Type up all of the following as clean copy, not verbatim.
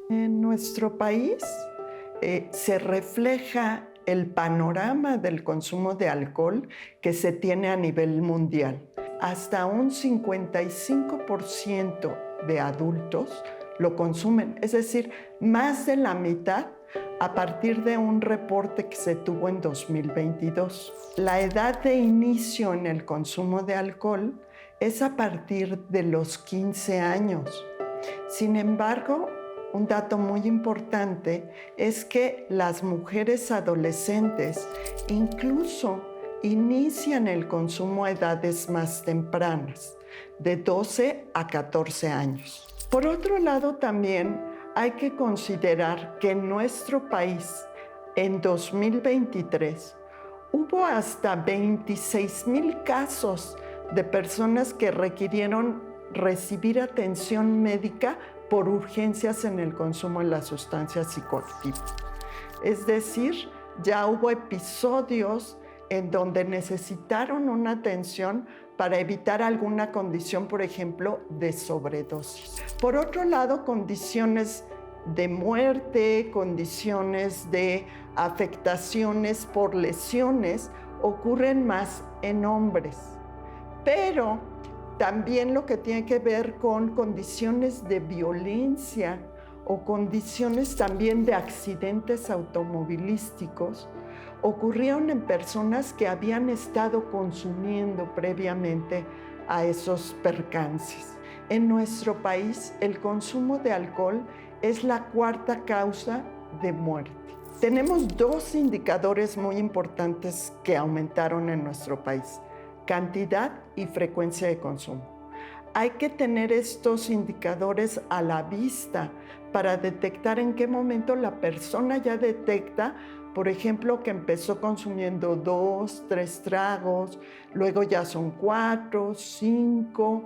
En nuestro país se refleja el panorama del consumo de alcohol que se tiene a nivel mundial. Hasta un 55% de adultos lo consumen, es decir, más de la mitad a partir de un reporte que se tuvo en 2022. La edad de inicio en el consumo de alcohol es a partir de los 15 años. Sin embargo, un dato muy importante es que las mujeres adolescentes incluso inician el consumo a edades más tempranas, de 12 a 14 años. Por otro lado, también hay que considerar que en nuestro país, en 2023, hubo hasta 26,000 casos de personas que requirieron recibir atención médica por urgencias en el consumo de las sustancias psicoactivas. Es decir, ya hubo episodios en donde necesitaron una atención para evitar alguna condición, por ejemplo, de sobredosis. Por otro lado, condiciones de muerte, condiciones de afectaciones por lesiones ocurren más en hombres. Pero también lo que tiene que ver con condiciones de violencia o condiciones también de accidentes automovilísticos ocurrieron en personas que habían estado consumiendo previamente a esos percances. En nuestro país, el consumo de alcohol es la cuarta causa de muerte. Tenemos dos indicadores muy importantes que aumentaron en nuestro país: cantidad y frecuencia de consumo. Hay que tener estos indicadores a la vista para detectar en qué momento la persona ya detecta, por ejemplo, que empezó consumiendo 2, 3 tragos, luego ya son 4, 5,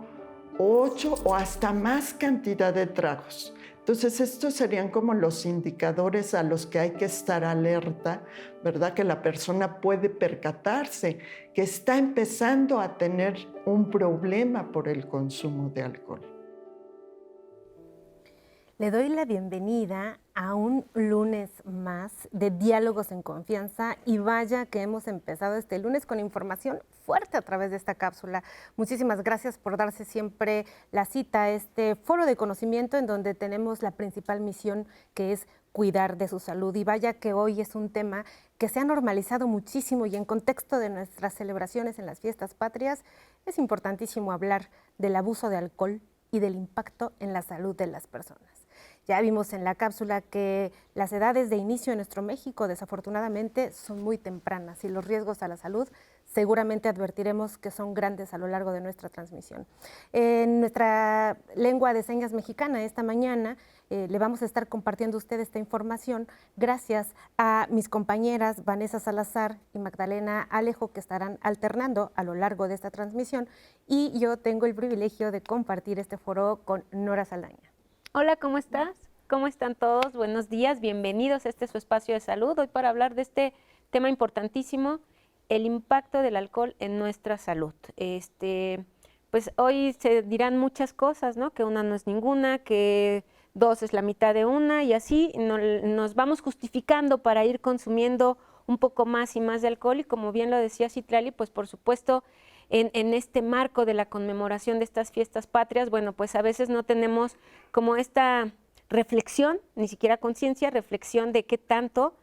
8 o hasta más cantidad de tragos. Entonces, estos serían como los indicadores a los que hay que estar alerta, ¿verdad? Que la persona puede percatarse que está empezando a tener un problema por el consumo de alcohol. Le doy la bienvenida a un lunes más de Diálogos en Confianza, y vaya que hemos empezado este lunes con información fuerte a través de esta cápsula. Muchísimas gracias por darse siempre la cita a este foro de conocimiento en donde tenemos la principal misión, que es cuidar de su salud. Y vaya que hoy es un tema que se ha normalizado muchísimo, y en contexto de nuestras celebraciones en las fiestas patrias es importantísimo hablar del abuso de alcohol y del impacto en la salud de las personas. Ya vimos en la cápsula que las edades de inicio en nuestro México desafortunadamente son muy tempranas, y los riesgos a la salud seguramente advertiremos que son grandes a lo largo de nuestra transmisión. En nuestra lengua de señas mexicana esta mañana le vamos a estar compartiendo a usted esta información gracias a mis compañeras Vanessa Salazar y Magdalena Alejo, que estarán alternando a lo largo de esta transmisión, y yo tengo el privilegio de compartir este foro con Nora Saldaña. Hola, ¿cómo estás? ¿Cómo están todos? Buenos días, bienvenidos a este su espacio de salud. Hoy para hablar de este tema importantísimo, el impacto del alcohol en nuestra salud. Pues hoy se dirán muchas cosas, ¿no? Que una no es ninguna, que dos es la mitad de una, y así nos vamos justificando para ir consumiendo un poco más y más de alcohol. Y como bien lo decía Citlali, pues por supuesto, en este marco de la conmemoración de estas fiestas patrias, bueno, pues a veces no tenemos como esta reflexión, ni siquiera conciencia, reflexión de qué tanto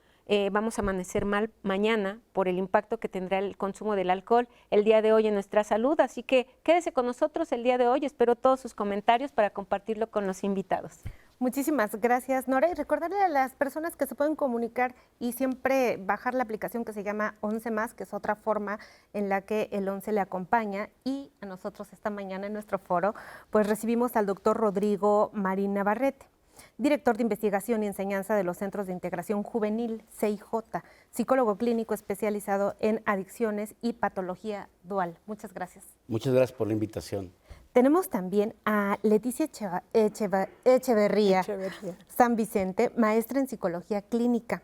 vamos a amanecer mal mañana por el impacto que tendrá el consumo del alcohol el día de hoy en nuestra salud. Así que quédese con nosotros el día de hoy, espero todos sus comentarios para compartirlo con los invitados. Muchísimas gracias, Nora, y recordarle a las personas que se pueden comunicar y siempre bajar la aplicación que se llama 11+, que es otra forma en la que el 11 le acompaña. Y a nosotros esta mañana en nuestro foro pues recibimos al doctor Rodrigo Marín Navarrete, director de investigación y enseñanza de los Centros de Integración Juvenil, CIJ, psicólogo clínico especializado en adicciones y patología dual. Muchas gracias. Muchas gracias por la invitación. Tenemos también a Leticia Echeverría San Vicente, maestra en psicología clínica,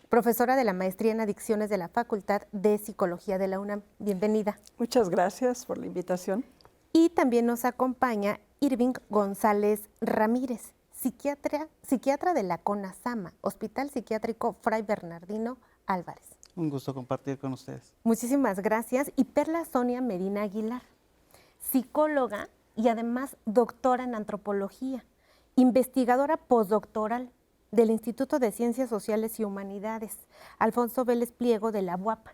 profesora de la maestría en adicciones de la Facultad de Psicología de la UNAM. Bienvenida. Muchas gracias por la invitación. Y también nos acompaña Irving González Ramírez, psiquiatra de la CONASAMA, Hospital Psiquiátrico Fray Bernardino Álvarez. Un gusto compartir con ustedes. Muchísimas gracias. Y Perla Sonia Medina Aguilar, psicóloga y además doctora en antropología, investigadora postdoctoral del Instituto de Ciencias Sociales y Humanidades, Alfonso Vélez Pliego de la UAP,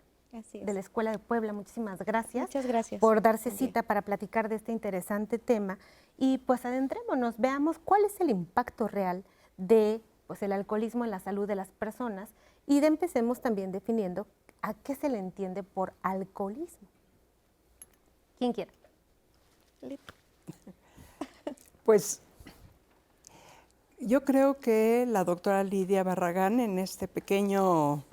de la Escuela de Puebla. Muchísimas gracias. Muchas gracias. Por darse cita para platicar de este interesante tema. Y pues adentrémonos, veamos cuál es el impacto real de el alcoholismo en la salud de las personas y empecemos también definiendo a qué se le entiende por alcoholismo. ¿Quién quiere? Pues yo creo que la doctora Lidia Barragán en este pequeño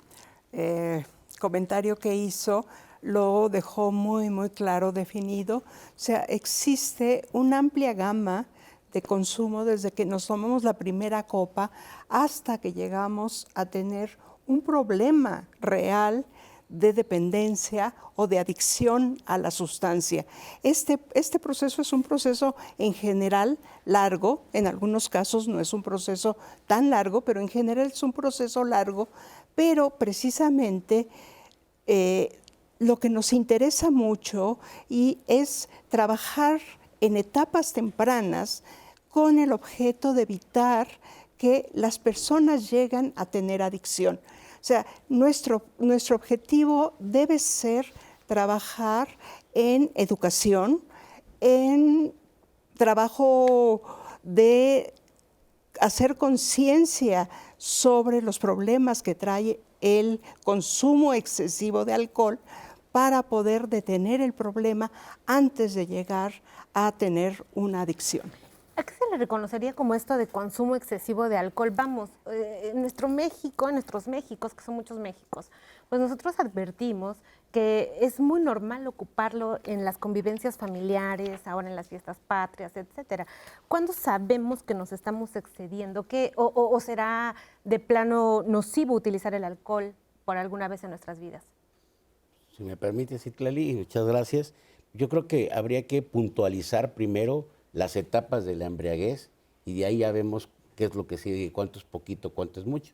comentario que hizo lo dejó muy, muy claro, definido. O sea, existe una amplia gama de consumo desde que nos tomamos la primera copa hasta que llegamos a tener un problema real de dependencia o de adicción a la sustancia. Este proceso es un proceso en general largo, en algunos casos no es un proceso tan largo, pero en general es un proceso largo, pero precisamente lo que nos interesa mucho y es trabajar en etapas tempranas con el objeto de evitar que las personas lleguen a tener adicción. O sea, nuestro objetivo debe ser trabajar en educación, en trabajo de hacer conciencia sobre los problemas que trae el consumo excesivo de alcohol para poder detener el problema antes de llegar a tener una adicción. ¿A qué se le reconocería como esto de consumo excesivo de alcohol? Vamos, en nuestros Méxicos, que son muchos Méxicos, pues nosotros advertimos que es muy normal ocuparlo en las convivencias familiares, ahora en las fiestas patrias, etcétera. ¿Cuándo sabemos que nos estamos excediendo? ¿O será de plano nocivo utilizar el alcohol por alguna vez en nuestras vidas? Si me permite, Citlali, muchas gracias. Yo creo que habría que puntualizar primero las etapas de la embriaguez y de ahí ya vemos qué es lo que sigue, cuánto es poquito, cuánto es mucho.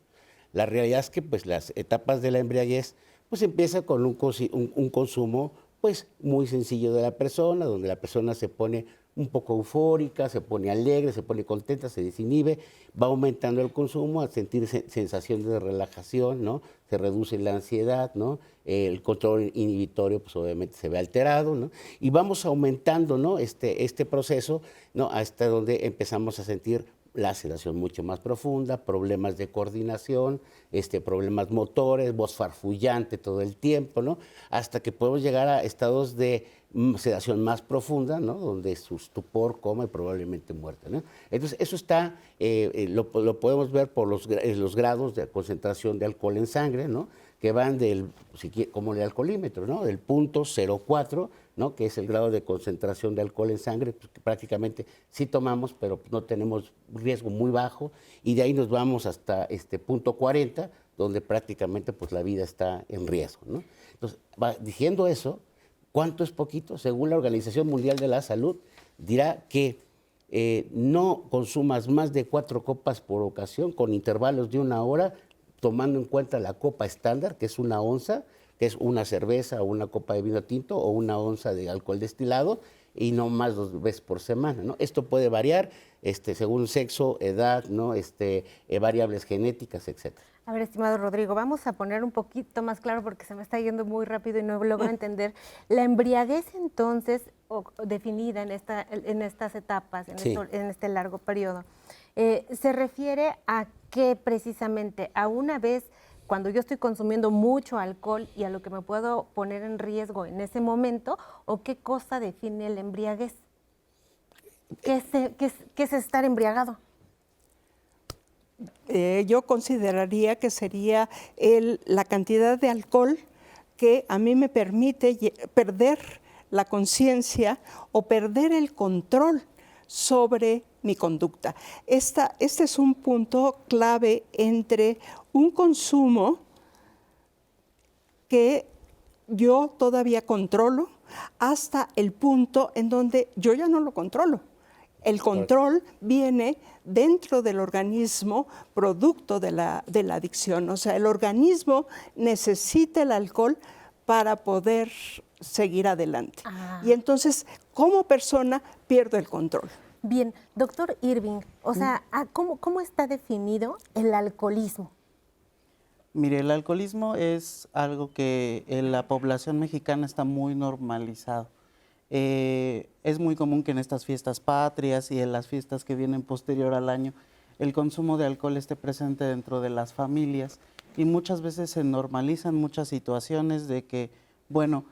La realidad es que pues las etapas de la embriaguez pues empieza con un consumo pues muy sencillo de la persona, donde la persona se pone un poco eufórica, se pone alegre, se pone contenta, se desinhibe, va aumentando el consumo al sentir sensación de relajación, ¿no? Se reduce la ansiedad, ¿no? El control inhibitorio pues obviamente se ve alterado, ¿no? Y vamos aumentando, ¿no? este proceso, ¿no? Hasta donde empezamos a sentir la sedación mucho más profunda, problemas de coordinación, problemas motores, voz farfullante todo el tiempo, ¿no? Hasta que podemos llegar a estados de sedación más profunda, ¿no? Donde su estupor, coma y probablemente muerte, ¿no? Entonces, eso está, lo podemos ver por los grados de concentración de alcohol en sangre, ¿no? Que van como el alcoholímetro, ¿no? Del 0.04, ¿no? Que es el grado de concentración de alcohol en sangre, pues, que prácticamente sí tomamos, pero no tenemos riesgo muy bajo, y de ahí nos vamos hasta 0.40, donde prácticamente pues, la vida está en riesgo, ¿no? Entonces, diciendo eso, ¿cuánto es poquito? Según la Organización Mundial de la Salud, dirá que no consumas más de 4 copas por ocasión con intervalos de 1 hora, tomando en cuenta la copa estándar, que es 1 onza, que es una cerveza o una copa de vino tinto o 1 onza de alcohol destilado, y no más 2 veces por semana, ¿no? Esto puede variar según sexo, edad, ¿no? Variables genéticas, etc. A ver, estimado Rodrigo, vamos a poner un poquito más claro porque se me está yendo muy rápido y no logro entender. La embriaguez entonces, definida en estas etapas, Sí. en este largo periodo, ¿se refiere a qué precisamente? ¿A una vez cuando yo estoy consumiendo mucho alcohol y a lo que me puedo poner en riesgo en ese momento? ¿O qué cosa define la embriaguez? ¿Qué es estar embriagado? Yo consideraría que sería la cantidad de alcohol que a mí me permite perder la conciencia o perder el control sobre mi conducta. Este es un punto clave entre un consumo que yo todavía controlo hasta el punto en donde yo ya no lo controlo. El control viene dentro del organismo producto de la adicción. O sea, el organismo necesita el alcohol para poder seguir adelante. Y entonces, como persona, pierdo el control. Bien, doctor Irving, o sea, ¿cómo está definido el alcoholismo? Mire, el alcoholismo es algo que en la población mexicana está muy normalizado. Es muy común que en estas fiestas patrias y en las fiestas que vienen posterior al año, el consumo de alcohol esté presente dentro de las familias y muchas veces se normalizan muchas situaciones de que, bueno,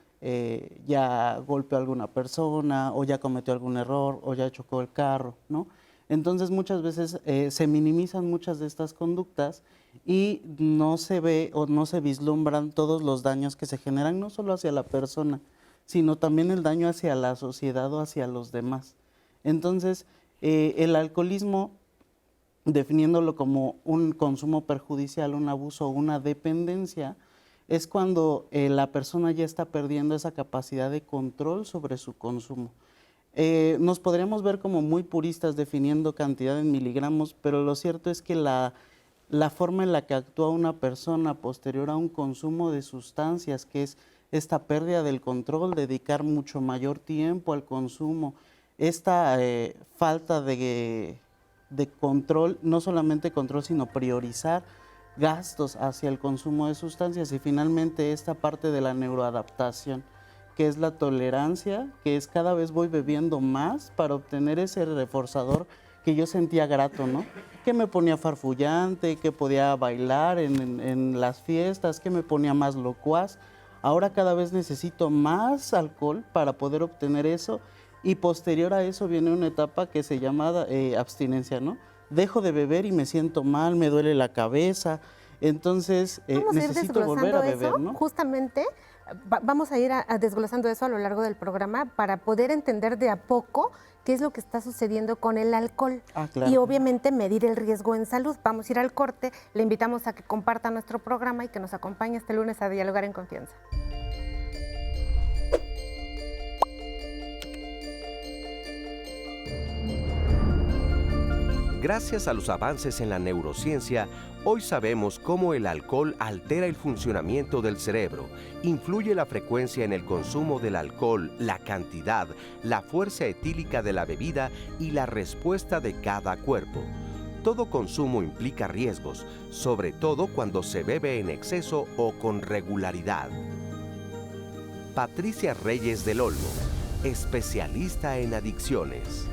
ya golpeó a alguna persona o ya cometió algún error o ya chocó el carro, ¿no? Entonces muchas veces se minimizan muchas de estas conductas y no se ve o no se vislumbran todos los daños que se generan, no solo hacia la persona, sino también el daño hacia la sociedad o hacia los demás. Entonces, el alcoholismo, definiéndolo como un consumo perjudicial, un abuso o una dependencia, es cuando la persona ya está perdiendo esa capacidad de control sobre su consumo. Nos podríamos ver como muy puristas definiendo cantidad en miligramos, pero lo cierto es que la forma en la que actúa una persona posterior a un consumo de sustancias, que es esta pérdida del control, dedicar mucho mayor tiempo al consumo, esta falta de control, no solamente control, sino priorizar gastos hacia el consumo de sustancias y finalmente esta parte de la neuroadaptación, que es la tolerancia, que es cada vez voy bebiendo más para obtener ese reforzador que yo sentía grato, ¿no? Que me ponía farfullante, que podía bailar en las fiestas, que me ponía más locuaz. Ahora cada vez necesito más alcohol para poder obtener eso y posterior a eso viene una etapa que se llama abstinencia, ¿no? Dejo de beber y me siento mal, me duele la cabeza, entonces necesito volver a beber, ¿no? Justamente vamos a ir desglosando eso a lo largo del programa para poder entender de a poco qué es lo que está sucediendo con el alcohol claro. Y obviamente medir el riesgo en salud. Vamos a ir al corte, le invitamos a que comparta nuestro programa y que nos acompañe este lunes a Dialogar en Confianza. Gracias a los avances en la neurociencia, hoy sabemos cómo el alcohol altera el funcionamiento del cerebro, influye la frecuencia en el consumo del alcohol, la cantidad, la fuerza etílica de la bebida y la respuesta de cada cuerpo. Todo consumo implica riesgos, sobre todo cuando se bebe en exceso o con regularidad. Patricia Reyes del Olmo, especialista en adicciones.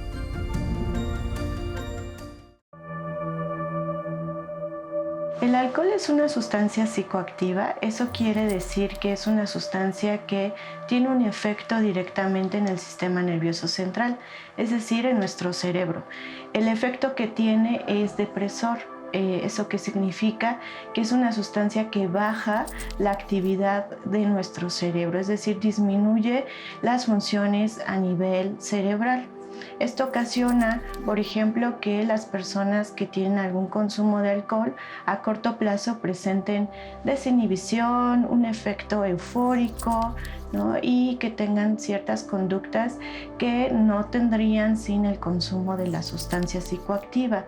El alcohol es una sustancia psicoactiva, eso quiere decir que es una sustancia que tiene un efecto directamente en el sistema nervioso central, es decir, en nuestro cerebro. El efecto que tiene es depresor, eso que significa que es una sustancia que baja la actividad de nuestro cerebro, es decir, disminuye las funciones a nivel cerebral. Esto ocasiona, por ejemplo, que las personas que tienen algún consumo de alcohol a corto plazo presenten desinhibición, un efecto eufórico, ¿no? Y que tengan ciertas conductas que no tendrían sin el consumo de la sustancia psicoactiva.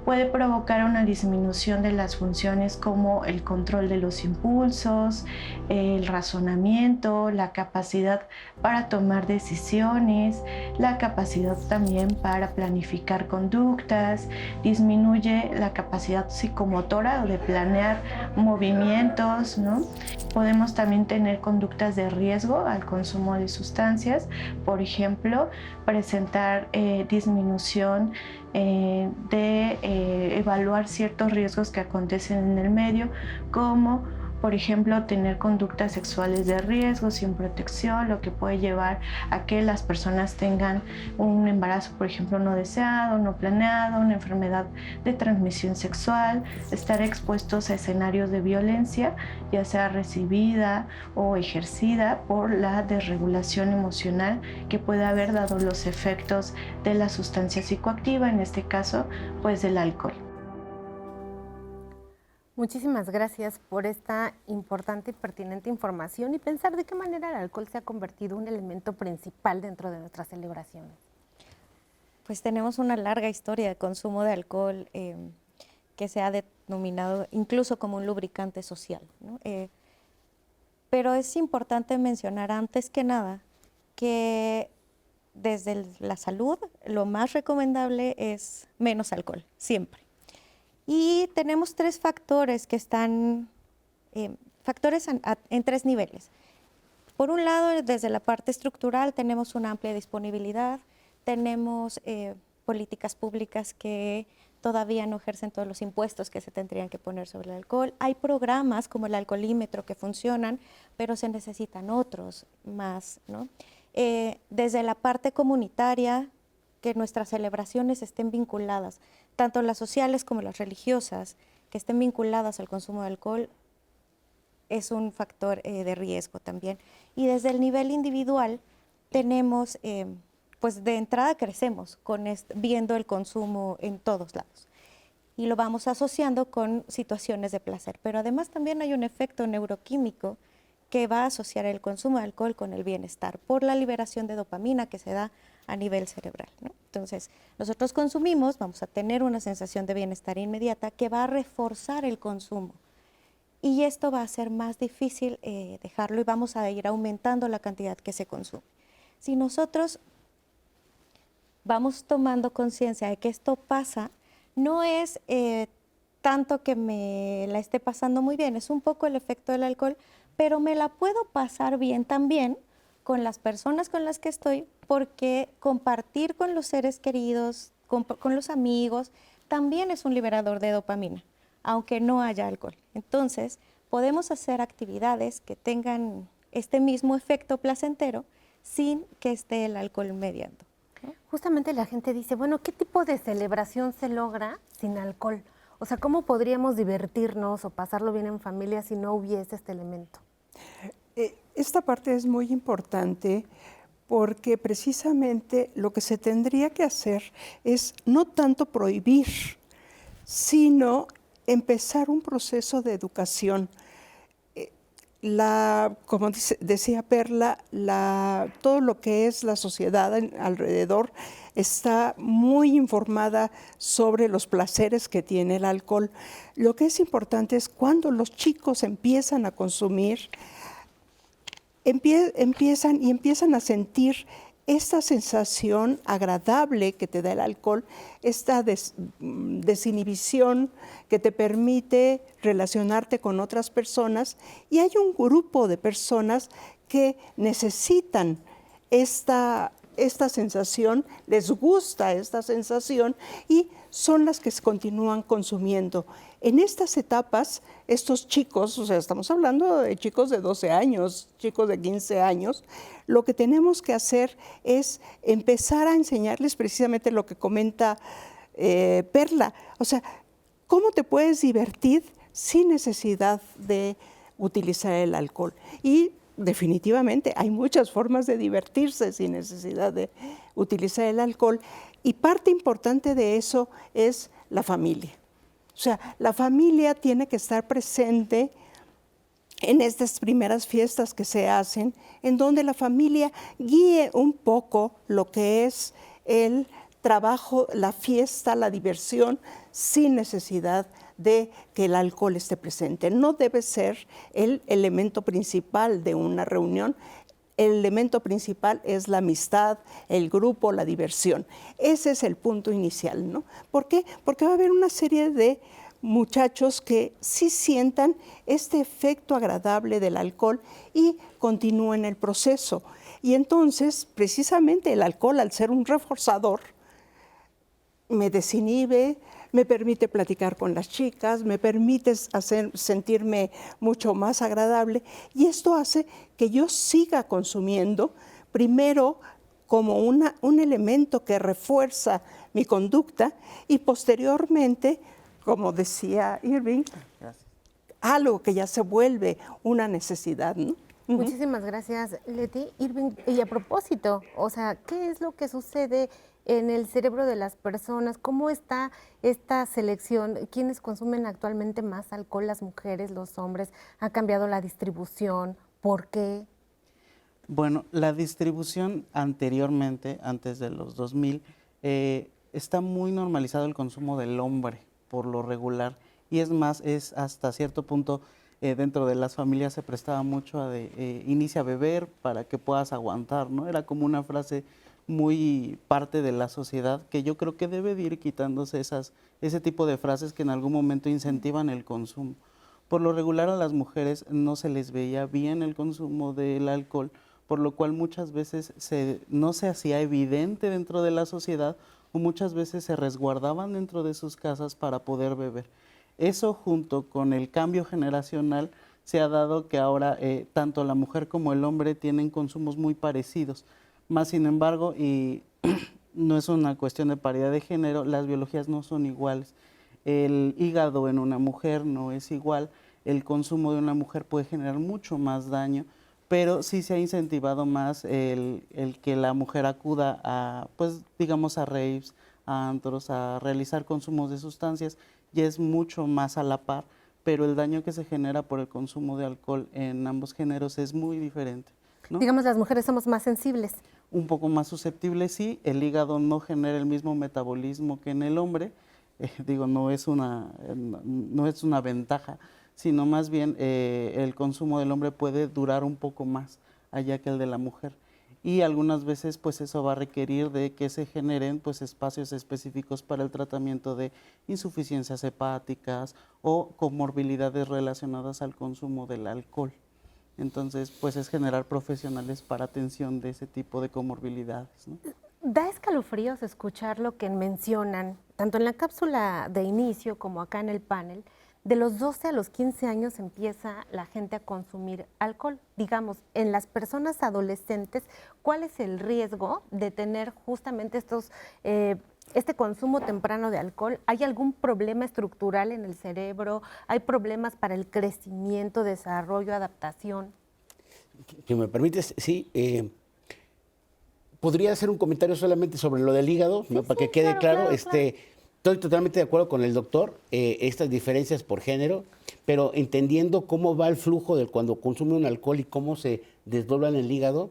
Puede provocar una disminución de las funciones como el control de los impulsos, el razonamiento, la capacidad para tomar decisiones, la capacidad también para planificar conductas, disminuye la capacidad psicomotora o de planear movimientos, ¿no? Podemos también tener conductas de riesgo al consumo de sustancias, por ejemplo, presentar disminución de evaluar ciertos riesgos que acontecen en el medio, como por ejemplo tener conductas sexuales de riesgo sin protección, lo que puede llevar a que las personas tengan un embarazo, por ejemplo, no deseado, no planeado, una enfermedad de transmisión sexual, estar expuestos a escenarios de violencia, ya sea recibida o ejercida por la desregulación emocional que puede haber dado los efectos de la sustancia psicoactiva, en este caso, pues del alcohol. Muchísimas gracias por esta importante y pertinente información y pensar de qué manera el alcohol se ha convertido en un elemento principal dentro de nuestras celebraciones. pues tenemos una larga historia de consumo de alcohol que se ha denominado incluso como un lubricante social, ¿no? Pero es importante mencionar antes que nada que desde la salud lo más recomendable es menos alcohol, siempre. Y tenemos 3 factores que están, factores en 3 niveles. Por un lado, desde la parte estructural tenemos una amplia disponibilidad, tenemos políticas públicas que todavía no ejercen todos los impuestos que se tendrían que poner sobre el alcohol. Hay programas como el alcoholímetro que funcionan, pero se necesitan otros más, ¿no? Desde la parte comunitaria, que nuestras celebraciones estén vinculadas, tanto las sociales como las religiosas, que estén vinculadas al consumo de alcohol, es un factor de riesgo también. Y desde el nivel individual tenemos, pues de entrada crecemos viendo el consumo en todos lados. Y lo vamos asociando con situaciones de placer. Pero además también hay un efecto neuroquímico que va a asociar el consumo de alcohol con el bienestar por la liberación de dopamina que se da a nivel cerebral, ¿no? Entonces, nosotros consumimos, vamos a tener una sensación de bienestar inmediata que va a reforzar el consumo. Y esto va a ser más difícil dejarlo y vamos a ir aumentando la cantidad que se consume. Si nosotros vamos tomando conciencia de que esto pasa, no es tanto que me la esté pasando muy bien, es un poco el efecto del alcohol, pero me la puedo pasar bien también con las personas con las que estoy, porque compartir con los seres queridos, con los amigos, también es un liberador de dopamina, aunque no haya alcohol. Entonces, podemos hacer actividades que tengan este mismo efecto placentero sin que esté el alcohol mediando. Justamente la gente dice, bueno, ¿qué tipo de celebración se logra sin alcohol? O sea, ¿cómo podríamos divertirnos o pasarlo bien en familia si no hubiese este elemento? Esta parte es muy importante porque precisamente lo que se tendría que hacer es no tanto prohibir, sino empezar un proceso de educación. Como decía Perla, todo lo que es la sociedad alrededor está muy informada sobre los placeres que tiene el alcohol. Lo que es importante es cuando los chicos empiezan a consumir, empiezan a sentir esta sensación agradable que te da el alcohol, esta desinhibición que te permite relacionarte con otras personas, y hay un grupo de personas que necesitan esta sensación, les gusta esta sensación y son las que se continúan consumiendo. En estas etapas, estos chicos, o sea, estamos hablando de chicos de 12 años, chicos de 15 años, lo que tenemos que hacer es empezar a enseñarles precisamente lo que comenta Perla. O sea, ¿cómo te puedes divertir sin necesidad de utilizar el alcohol? Y definitivamente hay muchas formas de divertirse sin necesidad de utilizar el alcohol. Y parte importante de eso es la familia. O sea, la familia tiene que estar presente en estas primeras fiestas que se hacen, en donde la familia guíe un poco lo que es el trabajo, la fiesta, la diversión, sin necesidad de que el alcohol esté presente. No debe ser el elemento principal de una reunión. El elemento principal es la amistad, el grupo, la diversión. Ese es el punto inicial, ¿no? ¿Por qué? Porque va a haber una serie de muchachos que sí sientan este efecto agradable del alcohol y continúen el proceso. Y entonces, precisamente el alcohol, al ser un reforzador, me desinhibe, me permite platicar con las chicas, me permite sentirme mucho más agradable, y esto hace que yo siga consumiendo, primero como un elemento que refuerza mi conducta y posteriormente, como decía Irving, algo que ya se vuelve una necesidad, ¿no? Muchísimas gracias, Leti. Irving, y a propósito, o sea, ¿qué es lo que sucede en el cerebro de las personas? ¿Cómo está esta selección? ¿Quiénes consumen actualmente más alcohol? ¿Las mujeres, los hombres? ¿Ha cambiado la distribución? ¿Por qué? Bueno, la distribución anteriormente, antes de los 2000, está muy normalizado el consumo del hombre por lo regular. Y es más, es hasta cierto punto dentro de las familias se prestaba mucho a inicia a beber para que puedas aguantar, ¿no? Era como una frase muy parte de la sociedad que yo creo que debe de ir quitándose ese tipo de frases que en algún momento incentivan el consumo. Por lo regular a las mujeres no se les veía bien el consumo del alcohol, por lo cual muchas veces no se hacía evidente dentro de la sociedad o muchas veces se resguardaban dentro de sus casas para poder beber. Eso junto con el cambio generacional se ha dado que ahora tanto la mujer como el hombre tienen consumos muy parecidos. Más sin embargo, y no es una cuestión de paridad de género, las biologías no son iguales. El hígado en una mujer no es igual, el consumo de una mujer puede generar mucho más daño, pero sí se ha incentivado más el que la mujer acuda a, pues digamos, a raves, a antros, a realizar consumos de sustancias, y es mucho más a la par, pero el daño que se genera por el consumo de alcohol en ambos géneros es muy diferente, ¿no? Digamos, las mujeres somos más sensibles. Un poco más susceptibles, sí. El hígado no genera el mismo metabolismo que en el hombre. No es una ventaja, sino más bien el consumo del hombre puede durar un poco más allá que el de la mujer. Y algunas veces pues eso va a requerir de que se generen pues espacios específicos para el tratamiento de insuficiencias hepáticas o comorbilidades relacionadas al consumo del alcohol. Entonces, pues es generar profesionales para atención de ese tipo de comorbilidades, ¿no? Da escalofríos escuchar lo que mencionan, tanto en la cápsula de inicio como acá en el panel. De los 12 a los 15 años empieza la gente a consumir alcohol. Digamos, en las personas adolescentes, ¿cuál es el riesgo de tener justamente este consumo temprano de alcohol? ¿Hay algún problema estructural en el cerebro? ¿Hay problemas para el crecimiento, desarrollo, adaptación? Si me permites, sí. Podría hacer un comentario solamente sobre lo del hígado, ¿no? Para que quede claro. Estoy totalmente de acuerdo con el doctor, estas diferencias por género, pero entendiendo cómo va el flujo de cuando consume un alcohol y cómo se desdobla en el hígado,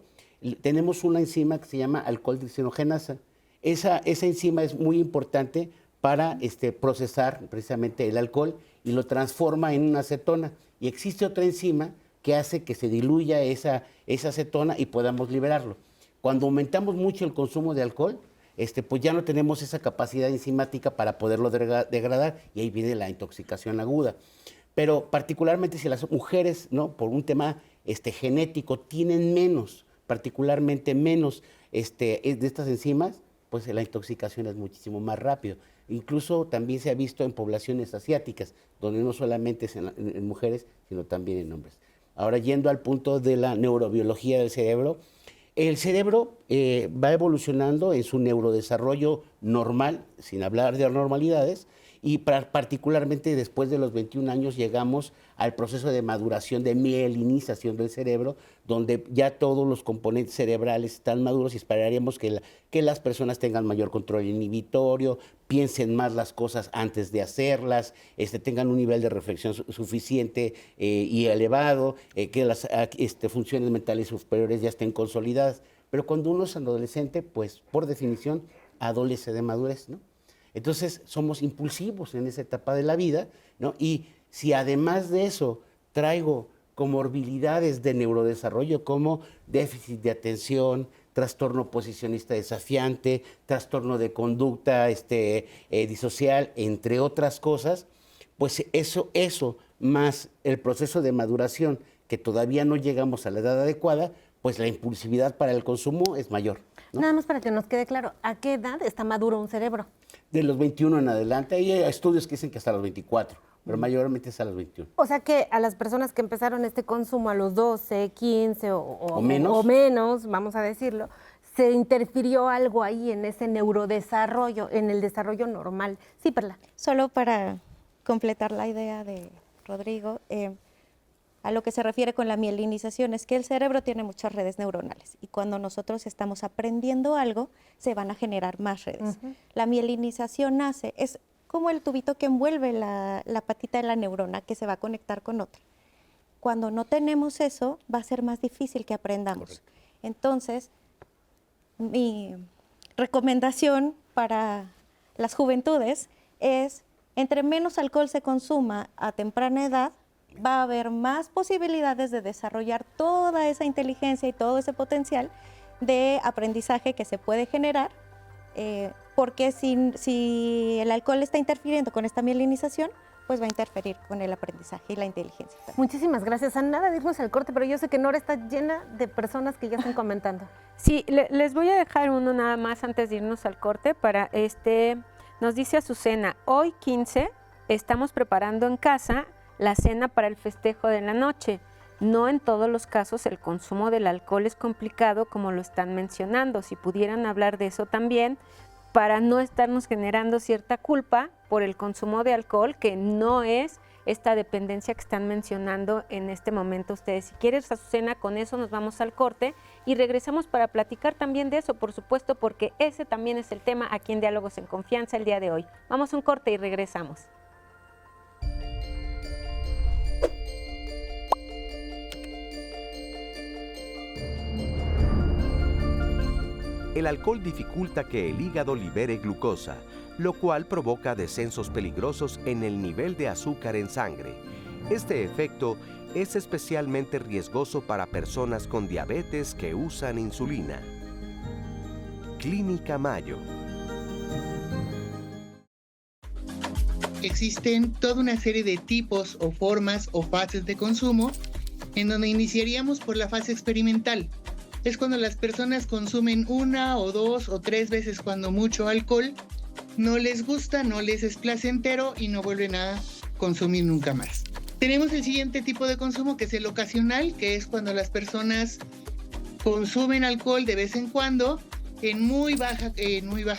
tenemos una enzima que se llama alcohol desoxigenasa. Esa enzima es muy importante para procesar precisamente el alcohol y lo transforma en una acetona. Y existe otra enzima que hace que se diluya esa acetona y podamos liberarlo. Cuando aumentamos mucho el consumo de alcohol, pues ya no tenemos esa capacidad enzimática para poderlo degradar y ahí viene la intoxicación aguda. Pero particularmente si las mujeres, ¿no? Por un tema genético, tienen particularmente menos de estas enzimas, pues la intoxicación es muchísimo más rápido. Incluso también se ha visto en poblaciones asiáticas, donde no solamente es en mujeres, sino también en hombres. Ahora, yendo al punto de la neurobiología del cerebro, el cerebro va evolucionando en su neurodesarrollo normal, sin hablar de anormalidades, y particularmente después de los 21 años llegamos al proceso de maduración, de mielinización del cerebro, donde ya todos los componentes cerebrales están maduros y esperaríamos que las personas tengan mayor control inhibitorio, piensen más las cosas antes de hacerlas, tengan un nivel de reflexión suficiente y elevado, que las funciones mentales superiores ya estén consolidadas. Pero cuando uno es adolescente, pues por definición adolece de madurez, ¿no? Entonces somos impulsivos en esa etapa de la vida, ¿no? Y si además de eso traigo comorbilidades de neurodesarrollo como déficit de atención, trastorno oposicionista desafiante, trastorno de conducta disocial, entre otras cosas, pues eso más el proceso de maduración, que todavía no llegamos a la edad adecuada, pues la impulsividad para el consumo es mayor, ¿no? Nada más para que nos quede claro, ¿a qué edad está maduro un cerebro? De los 21 en adelante. Hay estudios que dicen que hasta los 24, pero mayormente es a los 21. O sea que a las personas que empezaron este consumo a los 12, 15 o menos, vamos a decirlo, se interfirió algo ahí en ese neurodesarrollo, en el desarrollo normal. Sí, Perla. Solo para completar la idea de Rodrigo, a lo que se refiere con la mielinización es que el cerebro tiene muchas redes neuronales y cuando nosotros estamos aprendiendo algo, se van a generar más redes. La mielinización es como el tubito que envuelve la patita de la neurona que se va a conectar con otra. Cuando no tenemos eso, va a ser más difícil que aprendamos. Correcto. Entonces, mi recomendación para las juventudes es, entre menos alcohol se consuma a temprana edad, va a haber más posibilidades de desarrollar toda esa inteligencia y todo ese potencial de aprendizaje que se puede generar, porque si el alcohol está interfiriendo con esta mielinización, pues va a interferir con el aprendizaje y la inteligencia también. Muchísimas gracias. A nada de irnos al corte, pero yo sé que Nora está llena de personas que ya están comentando. Sí, les voy a dejar uno nada más antes de irnos al corte para nos dice Azucena, hoy 15 estamos preparando en casa la cena para el festejo de la noche. No en todos los casos el consumo del alcohol es complicado como lo están mencionando. Si pudieran hablar de eso también, para no estarnos generando cierta culpa por el consumo de alcohol, que no es esta dependencia que están mencionando en este momento ustedes. Si quieres, Azucena, con eso nos vamos al corte y regresamos para platicar también de eso, por supuesto, porque ese también es el tema aquí en Diálogos en Confianza el día de hoy. Vamos a un corte y regresamos. El alcohol dificulta que el hígado libere glucosa, lo cual provoca descensos peligrosos en el nivel de azúcar en sangre. Este efecto es especialmente riesgoso para personas con diabetes que usan insulina. Clínica Mayo. Existen toda una serie de tipos o formas o fases de consumo en donde iniciaríamos por la fase experimental. Es cuando las personas consumen 1 o 2 o 3 veces cuando mucho alcohol, no les gusta, no les es placentero y no vuelven a consumir nunca más. Tenemos el siguiente tipo de consumo, que es el ocasional, que es cuando las personas consumen alcohol de vez en cuando en muy baja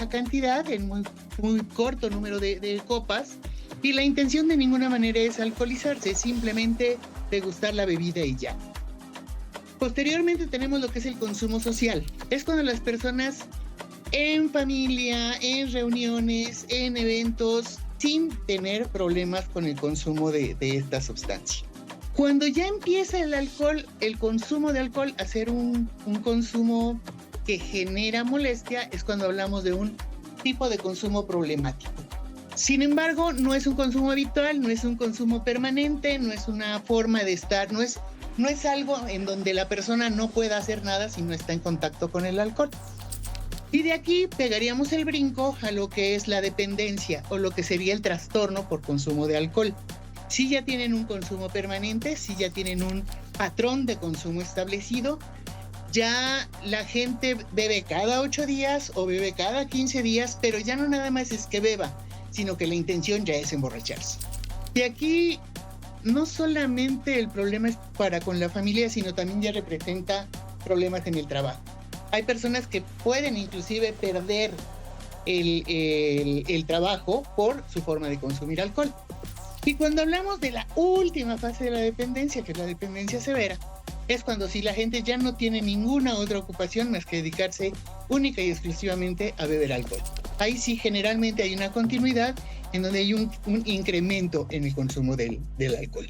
cantidad, en muy corto número de copas, y la intención de ninguna manera es alcoholizarse, simplemente degustar la bebida y ya. Posteriormente tenemos lo que es el consumo social. Es cuando las personas en familia, en reuniones, en eventos, sin tener problemas con el consumo de esta sustancia. Cuando ya empieza el consumo de alcohol a ser un consumo que genera molestia, es cuando hablamos de un tipo de consumo problemático. Sin embargo, no es un consumo habitual, no es un consumo permanente, no es una forma de estar, no es algo en donde la persona no pueda hacer nada si no está en contacto con el alcohol. Y de aquí pegaríamos el brinco a lo que es la dependencia o lo que sería el trastorno por consumo de alcohol. Si ya tienen un consumo permanente, si ya tienen un patrón de consumo establecido, ya la gente bebe cada 8 días o bebe cada 15 días, pero ya no nada más es que beba, sino que la intención ya es emborracharse. De aquí no solamente el problema es para con la familia, sino también ya representa problemas en el trabajo. Hay personas que pueden inclusive perder el trabajo por su forma de consumir alcohol. Y cuando hablamos de la última fase de la dependencia, que es la dependencia severa, es cuando si la gente ya no tiene ninguna otra ocupación más que dedicarse única y exclusivamente a beber alcohol. Ahí sí generalmente hay una continuidad en donde hay un incremento en el consumo del alcohol.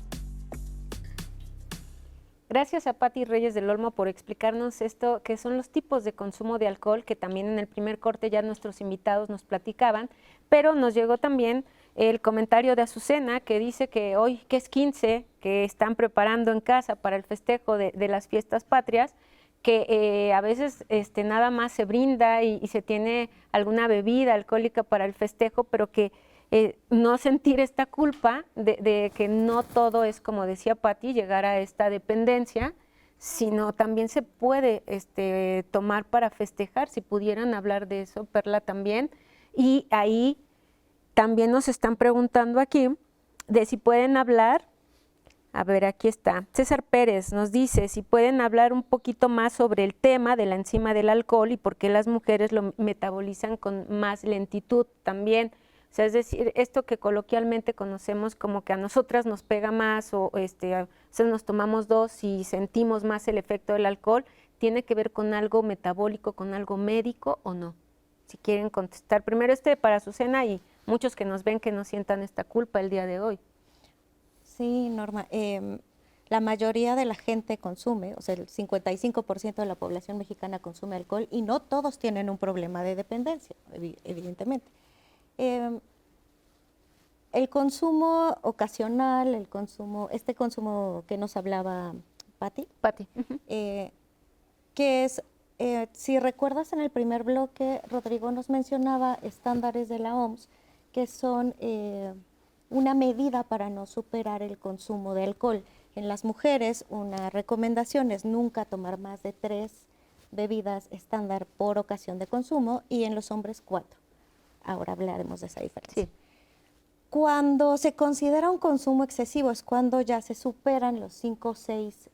Gracias a Pati Reyes del Olmo por explicarnos esto, que son los tipos de consumo de alcohol, que también en el primer corte ya nuestros invitados nos platicaban, pero nos llegó también el comentario de Azucena, que dice que hoy, que es 15, que están preparando en casa para el festejo de las fiestas patrias, que a veces nada más se brinda y se tiene alguna bebida alcohólica para el festejo, pero que no sentir esta culpa de que no todo es, como decía Pati, llegar a esta dependencia, sino también se puede tomar para festejar. Si pudieran hablar de eso, Perla, también. Y ahí también nos están preguntando aquí de si pueden hablar. A ver, aquí está. César Pérez nos dice si pueden hablar un poquito más sobre el tema de la enzima del alcohol y por qué las mujeres lo metabolizan con más lentitud también. O sea, es decir, esto que coloquialmente conocemos como que a nosotras nos pega más o a veces nos tomamos 2 y sentimos más el efecto del alcohol, ¿tiene que ver con algo metabólico, con algo médico o no? Si quieren contestar. Primero para Azucena y muchos que nos ven que no sientan esta culpa el día de hoy. Sí, Norma. La mayoría de la gente consume, o sea, el 55% de la población mexicana consume alcohol y no todos tienen un problema de dependencia, evidentemente. El consumo ocasional, este consumo que nos hablaba Patti, que es, si recuerdas en el primer bloque, Rodrigo nos mencionaba estándares de la OMS, que son una medida para no superar el consumo de alcohol. En las mujeres, una recomendación es nunca tomar más de 3 bebidas estándar por ocasión de consumo y en los hombres 4. Ahora hablaremos de esa diferencia. Sí. Cuando se considera un consumo excesivo es cuando ya se superan los 5 o 6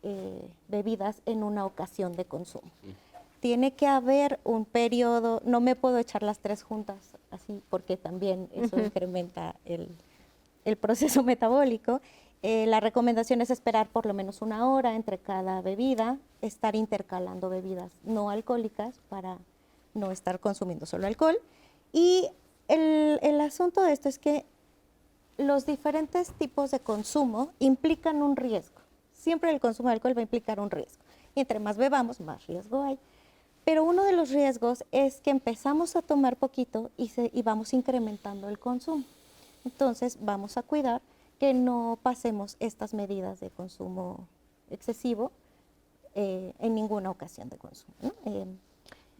bebidas en una ocasión de consumo. Tiene que haber un periodo, no me puedo echar las 3 juntas así porque también eso incrementa el proceso metabólico. La recomendación es esperar por lo menos 1 hora entre cada bebida, estar intercalando bebidas no alcohólicas para no estar consumiendo solo alcohol. Y el asunto de esto es que los diferentes tipos de consumo implican un riesgo. Siempre el consumo de alcohol va a implicar un riesgo. Y entre más bebamos, más riesgo hay. Pero uno de los riesgos es que empezamos a tomar poquito y vamos incrementando el consumo. Entonces vamos a cuidar que no pasemos estas medidas de consumo excesivo en ninguna ocasión de consumo, ¿no?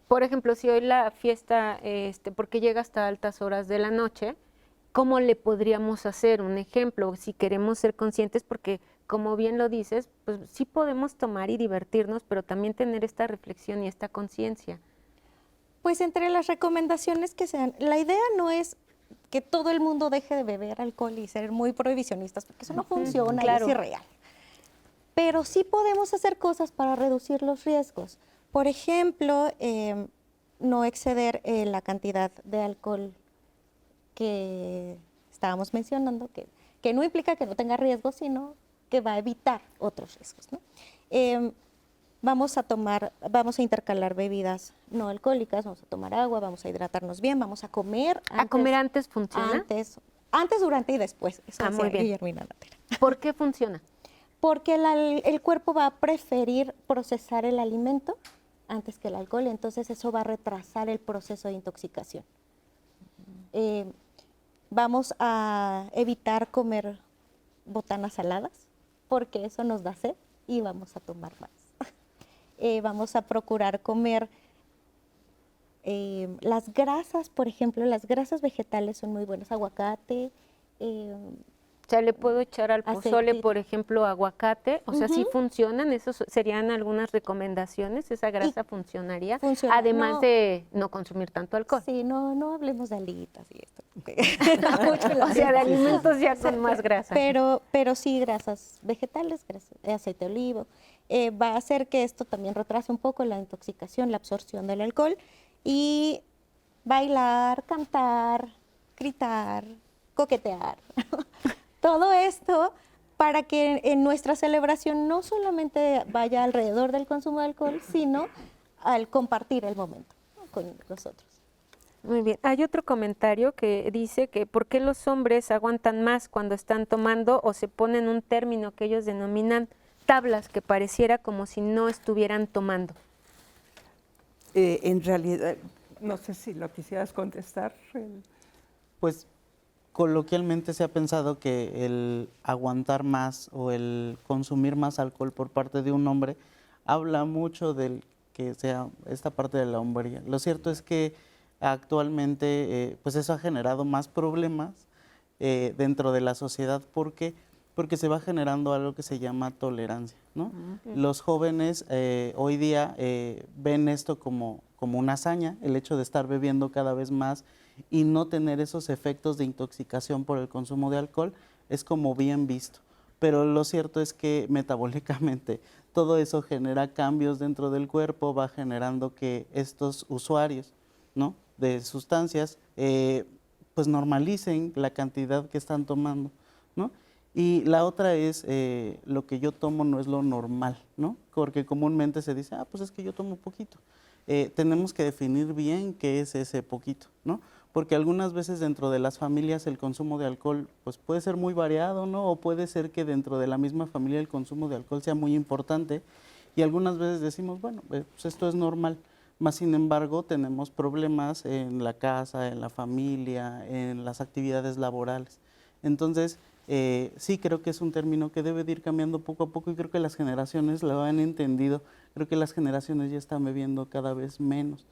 Por ejemplo, si hoy la fiesta, porque llega hasta altas horas de la noche, ¿cómo le podríamos hacer un ejemplo? Si queremos ser conscientes, porque como bien lo dices, pues sí podemos tomar y divertirnos, pero también tener esta reflexión y esta conciencia. Pues entre las recomendaciones que sean, la idea no es que todo el mundo deje de beber alcohol y ser muy prohibicionistas, porque eso no funciona, claro, y es irreal. Pero sí podemos hacer cosas para reducir los riesgos. Por ejemplo, no exceder la cantidad de alcohol que estábamos mencionando, que no implica que no tenga riesgos, sino que va a evitar otros riesgos, ¿no? Vamos a intercalar bebidas no alcohólicas, vamos a tomar agua, vamos a hidratarnos bien, vamos a comer. ¿A comer antes funciona? Antes, durante y después. Eso muy bien. Guillermina Natera. ¿Por qué funciona? Porque el cuerpo va a preferir procesar el alimento antes que el alcohol, entonces eso va a retrasar el proceso de intoxicación. Vamos a evitar comer botanas saladas, porque eso nos da sed y vamos a tomar más. Vamos a procurar comer las grasas, por ejemplo, las grasas vegetales son muy buenas, aguacate. O sea, le puedo echar al pozole, por ejemplo, aguacate, o sea, ¿sí funcionan? ¿Esos serían algunas recomendaciones? ¿Esa grasa funcionaría? Funciona. Además de no consumir tanto alcohol. Sí, no hablemos de alitas y esto. O sea, de alimentos ya con más grasa. Pero sí, grasas vegetales, aceite de olivo. Va a hacer que esto también retrase un poco la intoxicación, la absorción del alcohol. Y bailar, cantar, gritar, coquetear. Todo esto para que en nuestra celebración no solamente vaya alrededor del consumo de alcohol, sino al compartir el momento, ¿no?, con nosotros. Muy bien. Hay otro comentario que dice que ¿por qué los hombres aguantan más cuando están tomando o se ponen un término que ellos denominan tablas, que pareciera como si no estuvieran tomando? En realidad, no sé si lo quisieras contestar. Pues coloquialmente se ha pensado que el aguantar más o el consumir más alcohol por parte de un hombre habla mucho del que sea esta parte de la hombría. Lo cierto es que actualmente pues eso ha generado más problemas dentro de la sociedad porque se va generando algo que se llama tolerancia, ¿no? Los jóvenes hoy día ven esto como una hazaña, el hecho de estar bebiendo cada vez más y no tener esos efectos de intoxicación por el consumo de alcohol es como bien visto. Pero lo cierto es que metabólicamente todo eso genera cambios dentro del cuerpo, va generando que estos usuarios, ¿no?, de sustancias pues normalicen la cantidad que están tomando, ¿no? Y la otra es lo que yo tomo no es lo normal, ¿no? Porque comúnmente se dice, pues es que yo tomo poquito. Tenemos que definir bien qué es ese poquito, ¿no? porque algunas veces dentro de las familias el consumo de alcohol pues puede ser muy variado, ¿no? O puede ser que dentro de la misma familia el consumo de alcohol sea muy importante y algunas veces decimos, bueno, pues esto es normal, más sin embargo tenemos problemas en la casa, en la familia, en las actividades laborales. Entonces, sí creo que es un término que debe de ir cambiando poco a poco y creo que las generaciones lo han entendido, creo que las generaciones ya están bebiendo cada vez menos,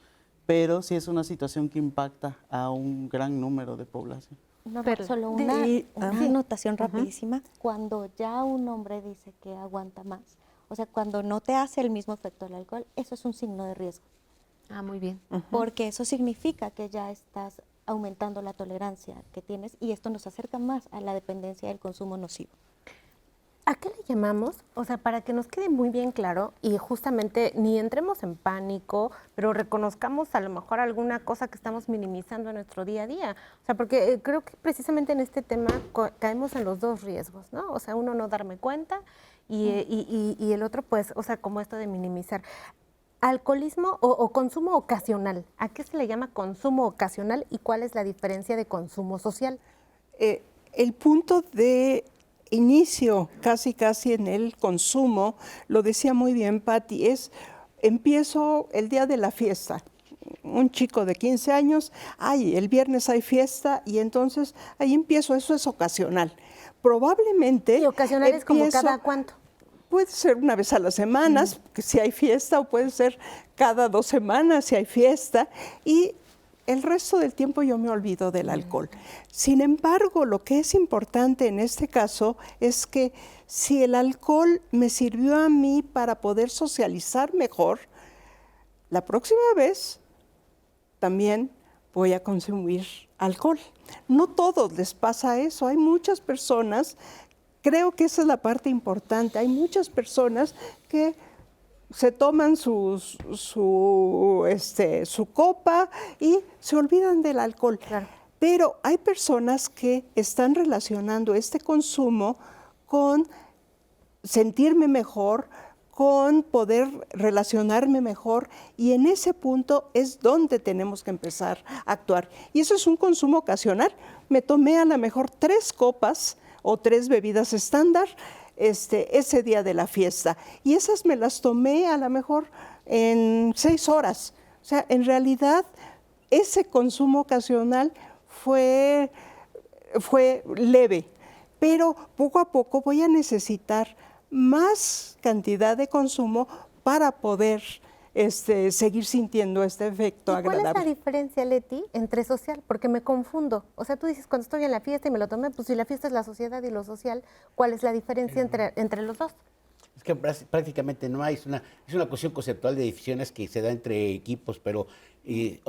pero sí es una situación que impacta a un gran número de población. Solo una anotación rapidísima. Cuando ya un hombre dice que aguanta más, o sea, cuando no te hace el mismo efecto el alcohol, eso es un signo de riesgo. Ah, muy bien. Porque eso significa que ya estás aumentando la tolerancia que tienes y esto nos acerca más a la dependencia del consumo nocivo. ¿A qué le llamamos? O sea, para que nos quede muy bien claro y justamente ni entremos en pánico, pero reconozcamos a lo mejor alguna cosa que estamos minimizando en nuestro día a día. O sea, porque creo que precisamente en este tema caemos en los dos riesgos, ¿no? O sea, uno no darme cuenta y el otro, pues, o sea, como esto de minimizar. Alcoholismo o consumo ocasional. ¿A qué se le llama consumo ocasional y cuál es la diferencia de consumo social? El punto de inicio casi en el consumo, lo decía muy bien Patti, empiezo el día de la fiesta. Un chico de 15 años, el viernes hay fiesta y entonces ahí empiezo, eso es ocasional. Probablemente... ¿Y ocasional es como cada cuánto? Puede ser una vez a la semana, si hay fiesta, o puede ser cada 2 semanas si hay fiesta, y el resto del tiempo yo me olvido del alcohol. Sin embargo, lo que es importante en este caso es que si el alcohol me sirvió a mí para poder socializar mejor, la próxima vez también voy a consumir alcohol. No todos les pasa eso, hay muchas personas. Creo que esa es la parte importante. Hay muchas personas que se toman su copa y se olvidan del alcohol. Claro. Pero hay personas que están relacionando este consumo con sentirme mejor, con poder relacionarme mejor, y en ese punto es donde tenemos que empezar a actuar. Y eso es un consumo ocasional. Me tomé a lo mejor 3 copas o 3 bebidas estándar ese día de la fiesta. Y esas me las tomé a lo mejor en 6 horas. O sea, en realidad ese consumo ocasional fue leve, pero poco a poco voy a necesitar más cantidad de consumo para poder seguir sintiendo este efecto agradable. ¿Cuál es la diferencia, Leti, entre social? Porque me confundo. O sea, tú dices, cuando estoy en la fiesta y me lo tomé, pues si la fiesta es la sociedad y lo social, ¿cuál es la diferencia entre los dos? Es que prácticamente no hay, es una cuestión conceptual de decisiones que se da entre equipos, pero...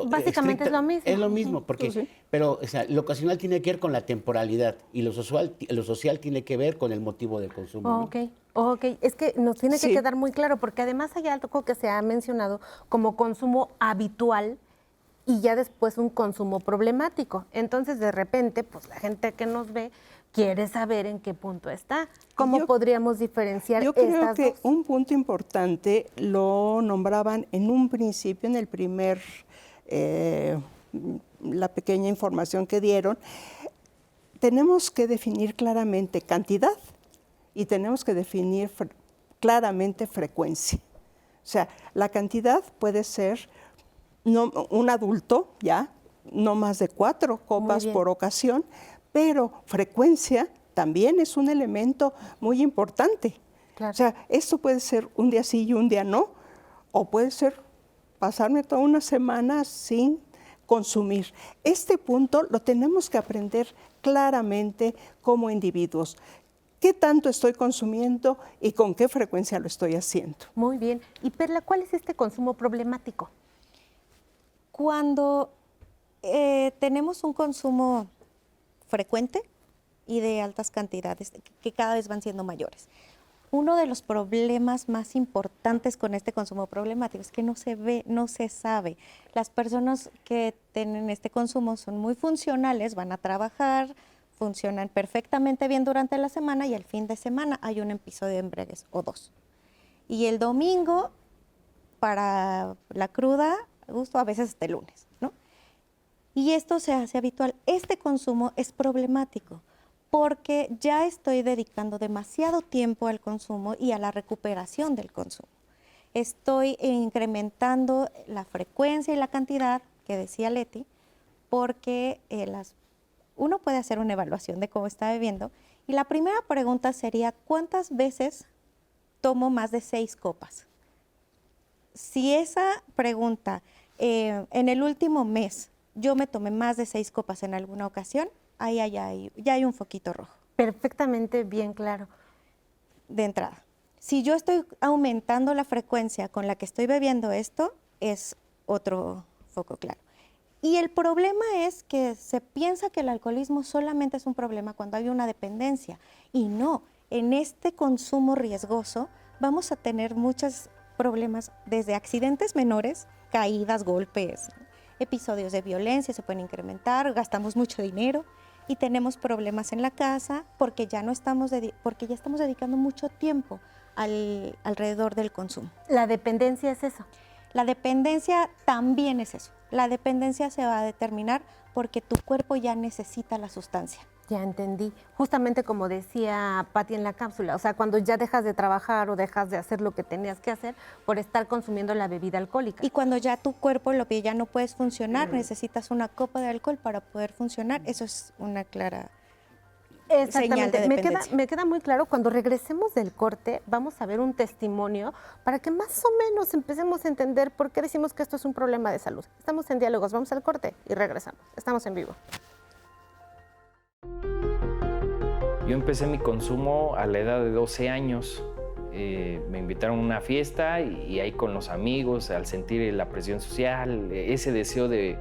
Básicamente es lo mismo. Es lo mismo, porque, Sí. pero o sea, lo ocasional tiene que ver con la temporalidad y lo social tiene que ver con el motivo del consumo. ¿no? Ok, es que nos tiene que Sí. quedar muy claro, porque además hay algo que se ha mencionado como consumo habitual y ya después un consumo problemático. Entonces, de repente, pues la gente que nos ve quiere saber en qué punto está. ¿Cómo podríamos diferenciar Yo creo estas que dos? un punto importante lo nombraban en un principio, en el primer, la pequeña información que dieron. Tenemos que definir claramente cantidad y tenemos que definir claramente frecuencia. O sea, la cantidad puede ser un adulto, ya, no más de 4 copas por ocasión, pero frecuencia también es un elemento muy importante. Claro. O sea, esto puede ser un día sí y un día no, o puede ser pasarme toda una semana sin consumir. Este punto lo tenemos que aprender claramente como individuos. ¿Qué tanto estoy consumiendo y con qué frecuencia lo estoy haciendo? Muy bien. Y Perla, ¿cuál es este consumo problemático? Cuando tenemos un consumo frecuente y de altas cantidades que cada vez van siendo mayores. Uno de los problemas más importantes con este consumo problemático es que no se ve, no se sabe. Las personas que tienen este consumo son muy funcionales, van a trabajar, funcionan perfectamente bien durante la semana y el fin de semana hay un episodio de embriaguez o 2. Y el domingo, para la cruda, gusto a veces hasta el lunes, ¿no? Y esto se hace habitual. Este consumo es problemático porque ya estoy dedicando demasiado tiempo al consumo y a la recuperación del consumo. Estoy incrementando la frecuencia y la cantidad, que decía Leti, porque uno puede hacer una evaluación de cómo está bebiendo. Y la primera pregunta sería, ¿cuántas veces tomo más de 6 copas? Si esa pregunta, en el último mes, yo me tomé más de 6 copas en alguna ocasión, ahí ya hay un foquito rojo. Perfectamente bien claro. De entrada. Si yo estoy aumentando la frecuencia con la que estoy bebiendo esto, es otro foco claro. Y el problema es que se piensa que el alcoholismo solamente es un problema cuando hay una dependencia. Y no, en este consumo riesgoso vamos a tener muchos problemas, desde accidentes menores, caídas, golpes, episodios de violencia se pueden incrementar, gastamos mucho dinero y tenemos problemas en la casa porque ya estamos dedicando mucho tiempo alrededor del consumo. ¿La dependencia es eso? La dependencia también es eso. La dependencia se va a determinar porque tu cuerpo ya necesita la sustancia. Ya entendí. Justamente como decía Patti en la cápsula, o sea, cuando ya dejas de trabajar o dejas de hacer lo que tenías que hacer por estar consumiendo la bebida alcohólica. Y cuando ya tu cuerpo lo que ya no puedes funcionar, necesitas una copa de alcohol para poder funcionar. Eso es una clara señal de dependencia. Me queda muy claro. Cuando regresemos del corte, vamos a ver un testimonio para que más o menos empecemos a entender por qué decimos que esto es un problema de salud. Estamos en Diálogos, vamos al corte y regresamos. Estamos en vivo. Yo empecé mi consumo a la edad de 12 años. Me invitaron a una fiesta y ahí con los amigos, al sentir la presión social, ese deseo de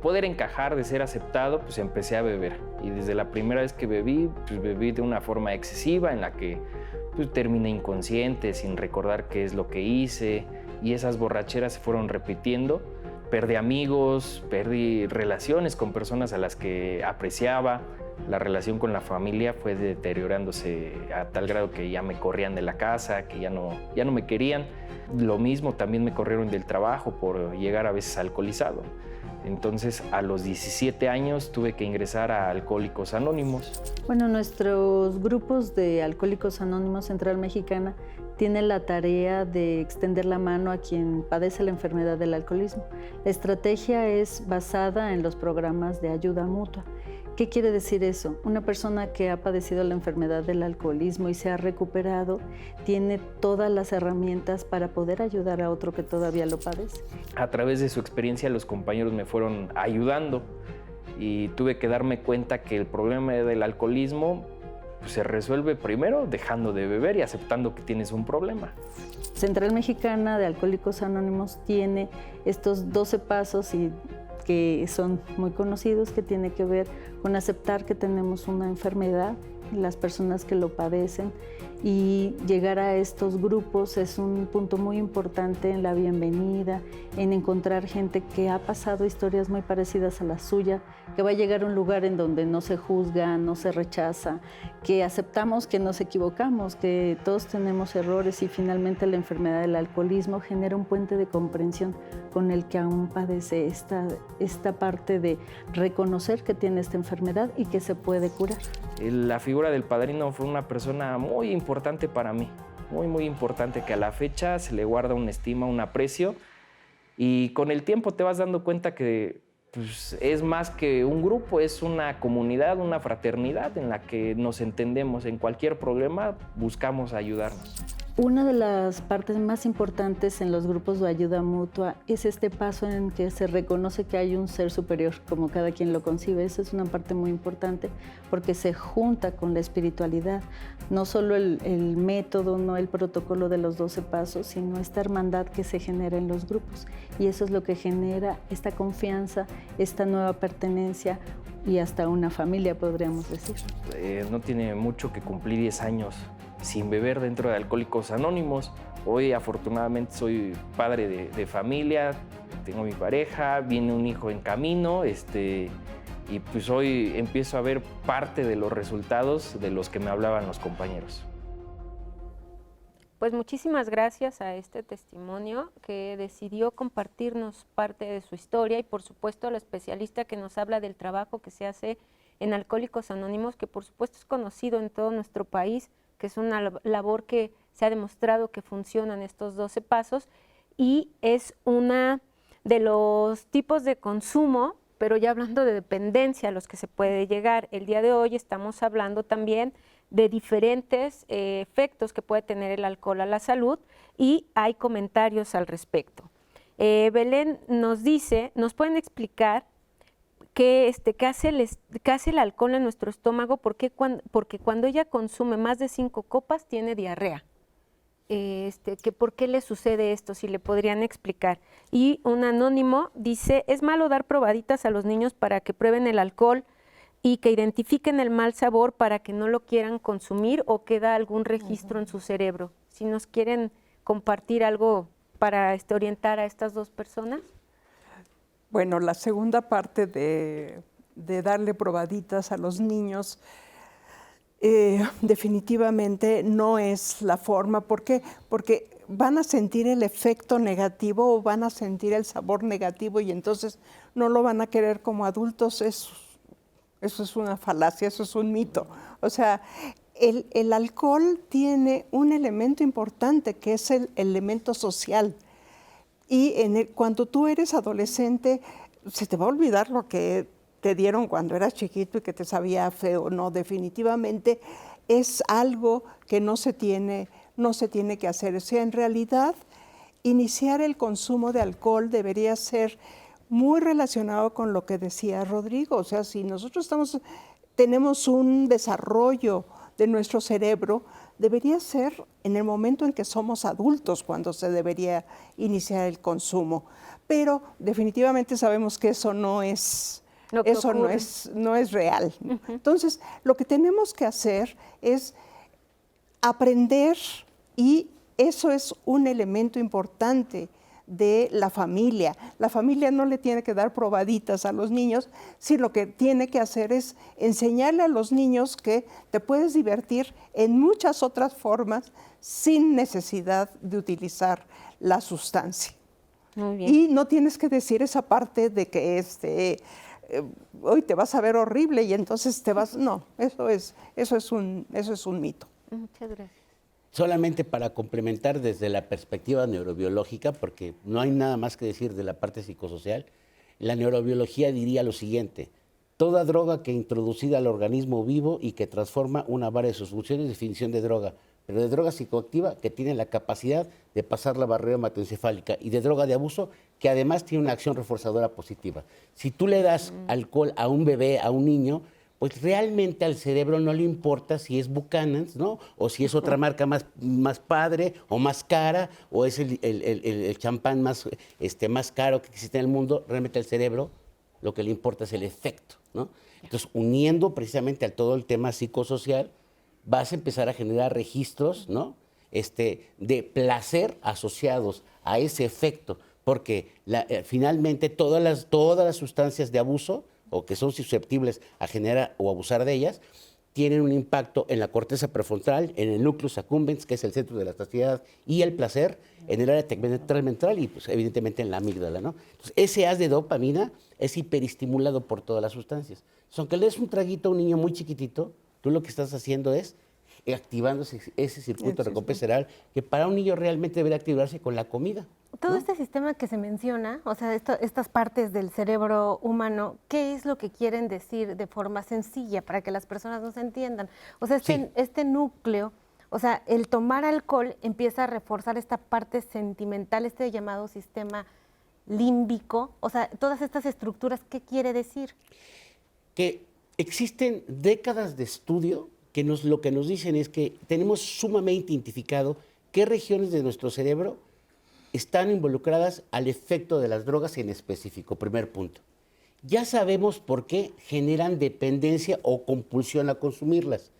poder encajar, de ser aceptado, pues empecé a beber. Y desde la primera vez que bebí, pues bebí de una forma excesiva en la que pues, terminé inconsciente, sin recordar qué es lo que hice. Y esas borracheras se fueron repitiendo. Perdí amigos, perdí relaciones con personas a las que apreciaba. La relación con la familia fue deteriorándose a tal grado que ya me corrían de la casa, que ya no me querían. Lo mismo, también me corrieron del trabajo por llegar a veces alcoholizado. Entonces, a los 17 años tuve que ingresar a Alcohólicos Anónimos. Bueno, nuestros grupos de Alcohólicos Anónimos Central Mexicana tienen la tarea de extender la mano a quien padece la enfermedad del alcoholismo. La estrategia es basada en los programas de ayuda mutua. ¿Qué quiere decir eso? Una persona que ha padecido la enfermedad del alcoholismo y se ha recuperado tiene todas las herramientas para poder ayudar a otro que todavía lo padece. A través de su experiencia, los compañeros me fueron ayudando y tuve que darme cuenta que el problema del alcoholismo pues, se resuelve primero dejando de beber y aceptando que tienes un problema. Central Mexicana de Alcohólicos Anónimos tiene estos 12 pasos y que son muy conocidos, que tiene que ver con aceptar que tenemos una enfermedad, las personas que lo padecen, y llegar a estos grupos es un punto muy importante en la bienvenida, en encontrar gente que ha pasado historias muy parecidas a la suya, que va a llegar a un lugar en donde no se juzga, no se rechaza, que aceptamos que nos equivocamos, que todos tenemos errores y finalmente la enfermedad del alcoholismo genera un puente de comprensión con el que aún padece esta parte de reconocer que tiene esta enfermedad y que se puede curar. La figura del padrino fue una persona muy importante para mí, muy importante, que a la fecha se le guarda una estima, un aprecio, y con el tiempo te vas dando cuenta que pues, es más que un grupo, es una comunidad, una fraternidad en la que nos entendemos. En cualquier problema buscamos ayudarnos. Una de las partes más importantes en los grupos de ayuda mutua es este paso en que se reconoce que hay un ser superior, como cada quien lo concibe. Esa es una parte muy importante porque se junta con la espiritualidad, no solo el método, no el protocolo de los 12 pasos, sino esta hermandad que se genera en los grupos. Y eso es lo que genera esta confianza, esta nueva pertenencia y hasta una familia, podríamos decir. No tiene mucho que cumplir 10 años sin beber dentro de Alcohólicos Anónimos. Hoy afortunadamente soy padre de familia, tengo mi pareja, viene un hijo en camino, y pues hoy empiezo a ver parte de los resultados de los que me hablaban los compañeros. Pues muchísimas gracias a este testimonio que decidió compartirnos parte de su historia y por supuesto a la especialista que nos habla del trabajo que se hace en Alcohólicos Anónimos, que por supuesto es conocido en todo nuestro país, que es una labor que se ha demostrado que funcionan estos 12 pasos y es una de los tipos de consumo, pero ya hablando de dependencia a los que se puede llegar. El día de hoy estamos hablando también de diferentes efectos que puede tener el alcohol a la salud y hay comentarios al respecto. Belén nos dice, ¿nos pueden explicar qué hace el alcohol en nuestro estómago? Porque cuando ella consume más de 5 copas tiene diarrea. Que ¿por qué le sucede esto? Si le podrían explicar. Y un anónimo dice, ¿es malo dar probaditas a los niños para que prueben el alcohol y que identifiquen el mal sabor para que no lo quieran consumir o queda algún registro en su cerebro? Si nos quieren compartir algo para orientar a estas dos personas. Bueno, la segunda parte de darle probaditas a los niños definitivamente no es la forma. ¿Por qué? Porque van a sentir el efecto negativo o van a sentir el sabor negativo y entonces no lo van a querer como adultos. Eso es una falacia, eso es un mito. O sea, el alcohol tiene un elemento importante que es el elemento social. Y cuando tú eres adolescente, se te va a olvidar lo que te dieron cuando eras chiquito y que te sabía feo. No, definitivamente es algo que no se tiene que hacer. O sea, en realidad, iniciar el consumo de alcohol debería ser muy relacionado con lo que decía Rodrigo. O sea, si nosotros tenemos un desarrollo de nuestro cerebro, debería ser en el momento en que somos adultos cuando se debería iniciar el consumo. Pero definitivamente sabemos que eso no es real. Entonces, lo que tenemos que hacer es aprender, y eso es un elemento importante de la familia. La familia no le tiene que dar probaditas a los niños, sino lo que tiene que hacer es enseñarle a los niños que te puedes divertir en muchas otras formas sin necesidad de utilizar la sustancia. Muy bien. Y no tienes que decir esa parte de que hoy te vas a ver horrible y entonces te vas. No, eso es un mito. Muchas gracias. Solamente para complementar desde la perspectiva neurobiológica, porque no hay nada más que decir de la parte psicosocial, la neurobiología diría lo siguiente: toda droga que introducida al organismo vivo y que transforma una varias de sus funciones, definición de droga, pero de droga psicoactiva que tiene la capacidad de pasar la barrera hematoencefálica, y de droga de abuso que además tiene una acción reforzadora positiva. Si tú le das alcohol a un bebé, a un niño, pues realmente al cerebro no le importa si es Buchanan's, ¿no? O si es otra marca más padre o más cara, o es el champán más caro que existe en el mundo. Realmente al cerebro lo que le importa es el efecto, ¿no? Entonces, uniendo precisamente a todo el tema psicosocial, vas a empezar a generar registros, ¿no? De placer asociados a ese efecto, porque finalmente todas las sustancias de abuso o que son susceptibles a generar o abusar de ellas, tienen un impacto en la corteza prefrontal, en el núcleo accumbens, que es el centro de la saciedad y el placer, en el área tegmental ventral y pues, evidentemente en la amígdala, ¿no? Entonces, ese haz de dopamina es hiperestimulado por todas las sustancias. Entonces, aunque le des un traguito a un niño muy chiquitito, tú lo que estás haciendo es activando ese circuito de recompensa cerebral que para un niño realmente debería activarse con la comida. Todo este sistema que se menciona, o sea, estas partes del cerebro humano, ¿qué es lo que quieren decir de forma sencilla para que las personas nos entiendan? O sea, este núcleo, o sea, el tomar alcohol empieza a reforzar esta parte sentimental, este llamado sistema límbico, o sea, todas estas estructuras, ¿qué quiere decir? Que existen décadas de estudio que lo que nos dicen es que tenemos sumamente identificado qué regiones de nuestro cerebro están involucradas al efecto de las drogas en específico. Primer punto. Ya sabemos por qué generan dependencia o compulsión a consumirlas.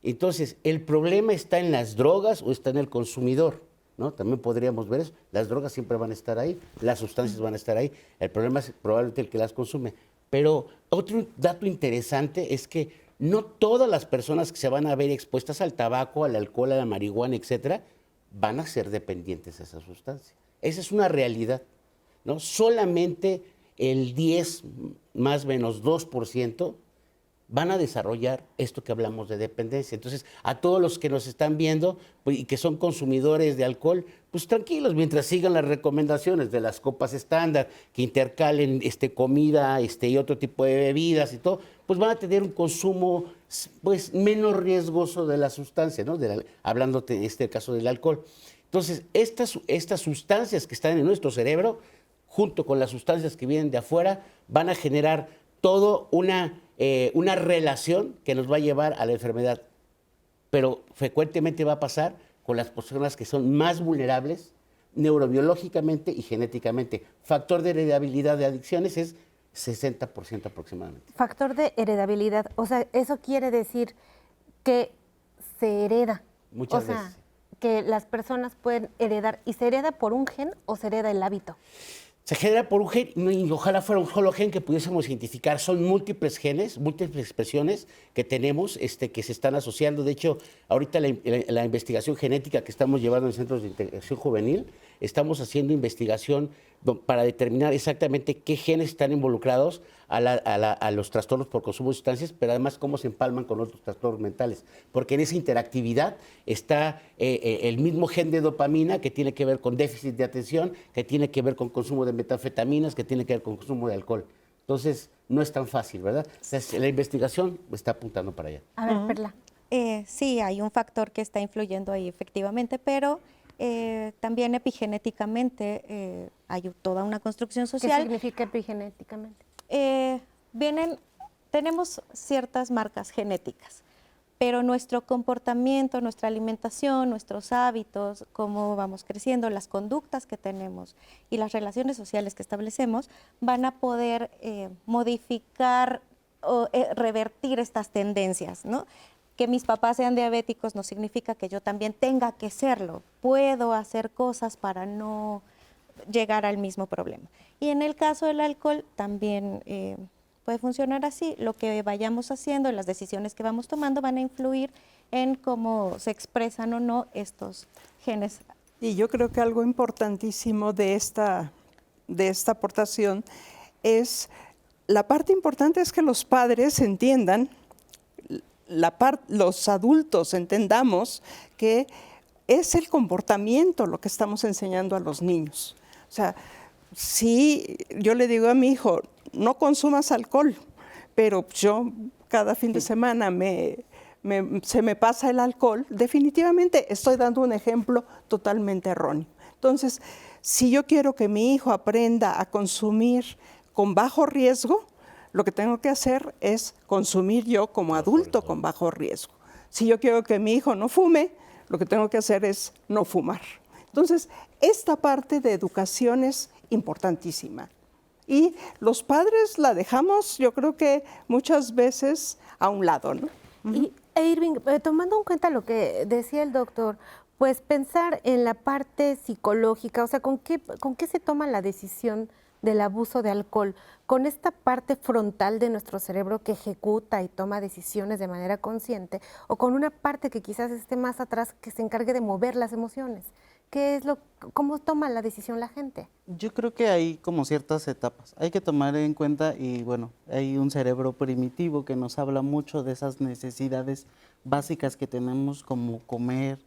Entonces, ¿el problema está en las drogas o está en el consumidor? ¿No? También podríamos ver eso. Las drogas siempre van a estar ahí, las sustancias van a estar ahí. El problema es probablemente el que las consume. Pero otro dato interesante es que no todas las personas que se van a ver expuestas al tabaco, al alcohol, a la marihuana, etcétera, van a ser dependientes de esa sustancia. Esa es una realidad, ¿no? Solamente el 10 más o menos 2% van a desarrollar esto que hablamos de dependencia. Entonces, a todos los que nos están viendo pues, y que son consumidores de alcohol, pues tranquilos, mientras sigan las recomendaciones de las copas estándar, que intercalen comida y otro tipo de bebidas y todo, pues van a tener un consumo pues, menos riesgoso de la sustancia, ¿no? Hablando en este caso del alcohol. Entonces, estas sustancias que están en nuestro cerebro, junto con las sustancias que vienen de afuera, van a generar todo una relación que nos va a llevar a la enfermedad. Pero frecuentemente va a pasar con las personas que son más vulnerables neurobiológicamente y genéticamente. Factor de heredabilidad de adicciones es 60% aproximadamente. Factor de heredabilidad, o sea, eso quiere decir que se hereda. Muchas veces. veces. Que las personas pueden heredar, ¿y se hereda por un gen o se hereda el hábito? Se genera por un gen, y ojalá fuera un solo gen que pudiésemos identificar. Son múltiples genes, múltiples expresiones que tenemos que se están asociando. De hecho, ahorita la investigación genética que estamos llevando en centros de integración juvenil, estamos haciendo investigación para determinar exactamente qué genes están involucrados a los trastornos por consumo de sustancias, pero además cómo se empalman con otros trastornos mentales. Porque en esa interactividad está el mismo gen de dopamina que tiene que ver con déficit de atención, que tiene que ver con consumo de metanfetaminas, que tiene que ver con consumo de alcohol. Entonces, no es tan fácil, ¿verdad? Entonces, la investigación está apuntando para allá. A ver, Perla. Sí, hay un factor que está influyendo ahí efectivamente, pero también epigenéticamente hay toda una construcción social. ¿Qué significa epigenéticamente? Tenemos ciertas marcas genéticas, pero nuestro comportamiento, nuestra alimentación, nuestros hábitos, cómo vamos creciendo, las conductas que tenemos y las relaciones sociales que establecemos van a poder modificar o revertir estas tendencias, ¿no? Que mis papás sean diabéticos no significa que yo también tenga que serlo. Puedo hacer cosas para no llegar al mismo problema. Y en el caso del alcohol también puede funcionar así. Lo que vayamos haciendo, las decisiones que vamos tomando van a influir en cómo se expresan o no estos genes. Y yo creo que algo importantísimo de esta aportación es, la parte importante es que los padres entiendan, los adultos entendamos que es el comportamiento lo que estamos enseñando a los niños. O sea, sí, yo le digo a mi hijo, no consumas alcohol, pero yo cada fin de semana se me pasa el alcohol, definitivamente estoy dando un ejemplo totalmente erróneo. Entonces, si yo quiero que mi hijo aprenda a consumir con bajo riesgo, lo que tengo que hacer es consumir yo como adulto con bajo riesgo. Si yo quiero que mi hijo no fume, lo que tengo que hacer es no fumar. Entonces, esta parte de educación es importantísima. Y los padres la dejamos, yo creo que muchas veces a un lado, ¿no? Y Irving, tomando en cuenta lo que decía el doctor, pues pensar en la parte psicológica, o sea, ¿con qué se toma la decisión del abuso de alcohol? ¿Con esta parte frontal de nuestro cerebro que ejecuta y toma decisiones de manera consciente, o con una parte que quizás esté más atrás que se encargue de mover las emociones? ¿Cómo toma la decisión la gente? Yo creo que hay como ciertas etapas. Hay que tomar en cuenta, y bueno, hay un cerebro primitivo que nos habla mucho de esas necesidades básicas que tenemos, como comer,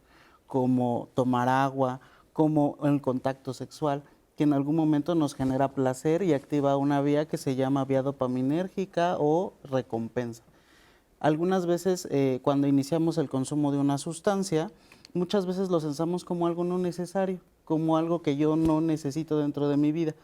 como tomar agua, como el contacto sexual, que en algún momento nos genera placer y activa una vía que se llama vía dopaminérgica o recompensa. Algunas veces cuando iniciamos el consumo de una sustancia, muchas veces lo pensamos como algo no necesario, como algo que yo no necesito dentro de mi vida,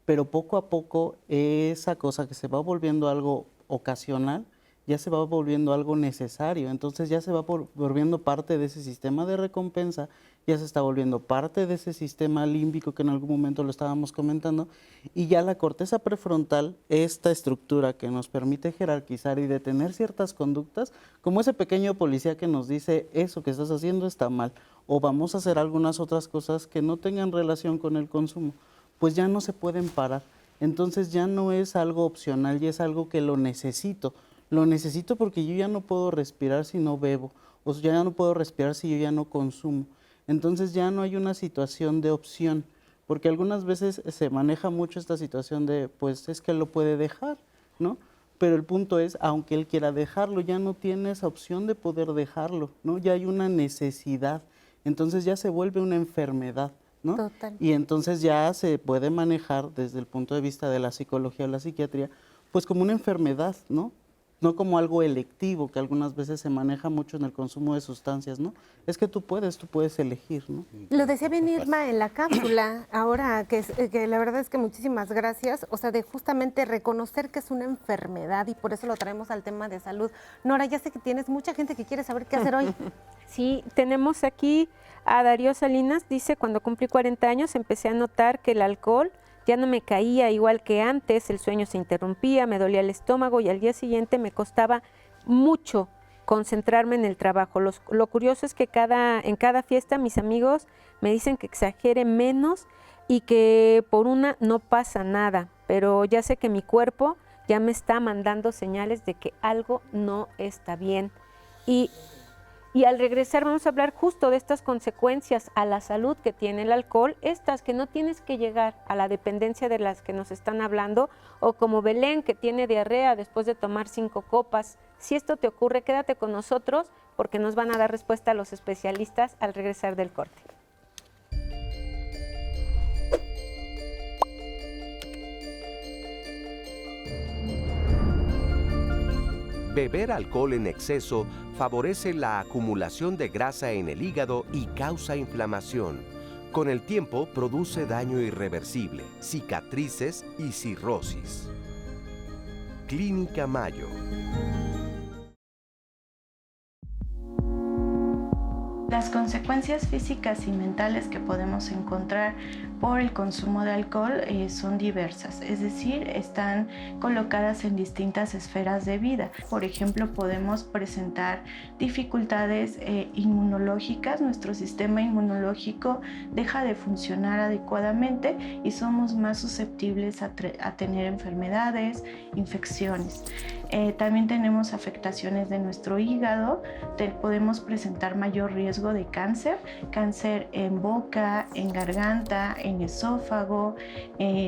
pero poco a poco esa cosa que se va volviendo algo ocasional, ya se va volviendo algo necesario, entonces ya se va volviendo parte de ese sistema de recompensa, ya se está volviendo parte de ese sistema límbico que en algún momento lo estábamos comentando, y ya la corteza prefrontal, esta estructura que nos permite jerarquizar y detener ciertas conductas, como ese pequeño policía que nos dice, eso que estás haciendo está mal, o vamos a hacer algunas otras cosas que no tengan relación con el consumo, pues ya no se pueden parar. Entonces ya no es algo opcional, ya es algo que lo necesito porque yo ya no puedo respirar si no bebo, o ya no puedo respirar si yo ya no consumo. Entonces ya no hay una situación de opción, porque algunas veces se maneja mucho esta situación de, pues es que él lo puede dejar, ¿no? Pero el punto es, aunque él quiera dejarlo, ya no tiene esa opción de poder dejarlo, ¿no? Ya hay una necesidad, entonces ya se vuelve una enfermedad, ¿no? Total. Y entonces ya se puede manejar desde el punto de vista de la psicología o la psiquiatría, pues como una enfermedad, ¿no? No como algo electivo, que algunas veces se maneja mucho en el consumo de sustancias, ¿no? Es que tú puedes elegir, ¿no? Lo decía bien Irma en la cápsula, ahora que la verdad es que muchísimas gracias, o sea, de justamente reconocer que es una enfermedad y por eso lo traemos al tema de salud. Nora, ya sé que tienes mucha gente que quiere saber qué hacer hoy. Sí, tenemos aquí a Darío Salinas, dice, cuando cumplí 40 años empecé a notar que el alcohol ya no me caía igual que antes, el sueño se interrumpía, me dolía el estómago y al día siguiente me costaba mucho concentrarme en el trabajo. Lo curioso es que en cada fiesta mis amigos me dicen que exagere menos y que por una no pasa nada, pero ya sé que mi cuerpo ya me está mandando señales de que algo no está bien. Y al regresar vamos a hablar justo de estas consecuencias a la salud que tiene el alcohol, estas que no tienes que llegar a la dependencia de las que nos están hablando, o como Belén que tiene diarrea después de tomar 5 copas. Si esto te ocurre, quédate con nosotros porque nos van a dar respuesta a los especialistas al regresar del corte. Beber alcohol en exceso favorece la acumulación de grasa en el hígado y causa inflamación. Con el tiempo produce daño irreversible, cicatrices y cirrosis. Clínica Mayo. Las consecuencias físicas y mentales que podemos encontrar por el consumo de alcohol son diversas, es decir, están colocadas en distintas esferas de vida. Por ejemplo, podemos presentar dificultades inmunológicas, nuestro sistema inmunológico deja de funcionar adecuadamente y somos más susceptibles a tener enfermedades, infecciones. También tenemos afectaciones de nuestro hígado, podemos presentar mayor riesgo de cáncer en boca, en garganta, en esófago,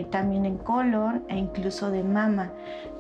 también en colon e incluso de mama.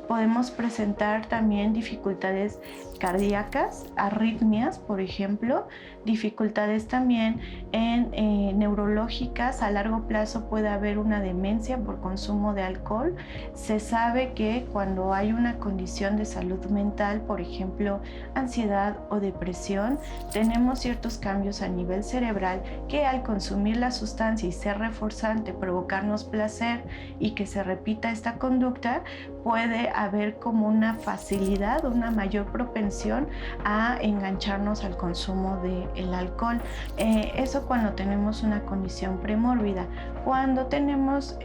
Podemos presentar también dificultades cardíacas, arritmias, por ejemplo, dificultades también neurológicas. A largo plazo puede haber una demencia por consumo de alcohol. Se sabe que cuando hay una condición de salud mental, por ejemplo, ansiedad o depresión, tenemos ciertos cambios a nivel cerebral que al consumir la sustancia y ser reforzante, provocarnos placer y que se repita esta conducta, puede haber como una facilidad, una mayor propensión a engancharnos al consumo del alcohol. Eso cuando tenemos una condición premórbida. Cuando tenemos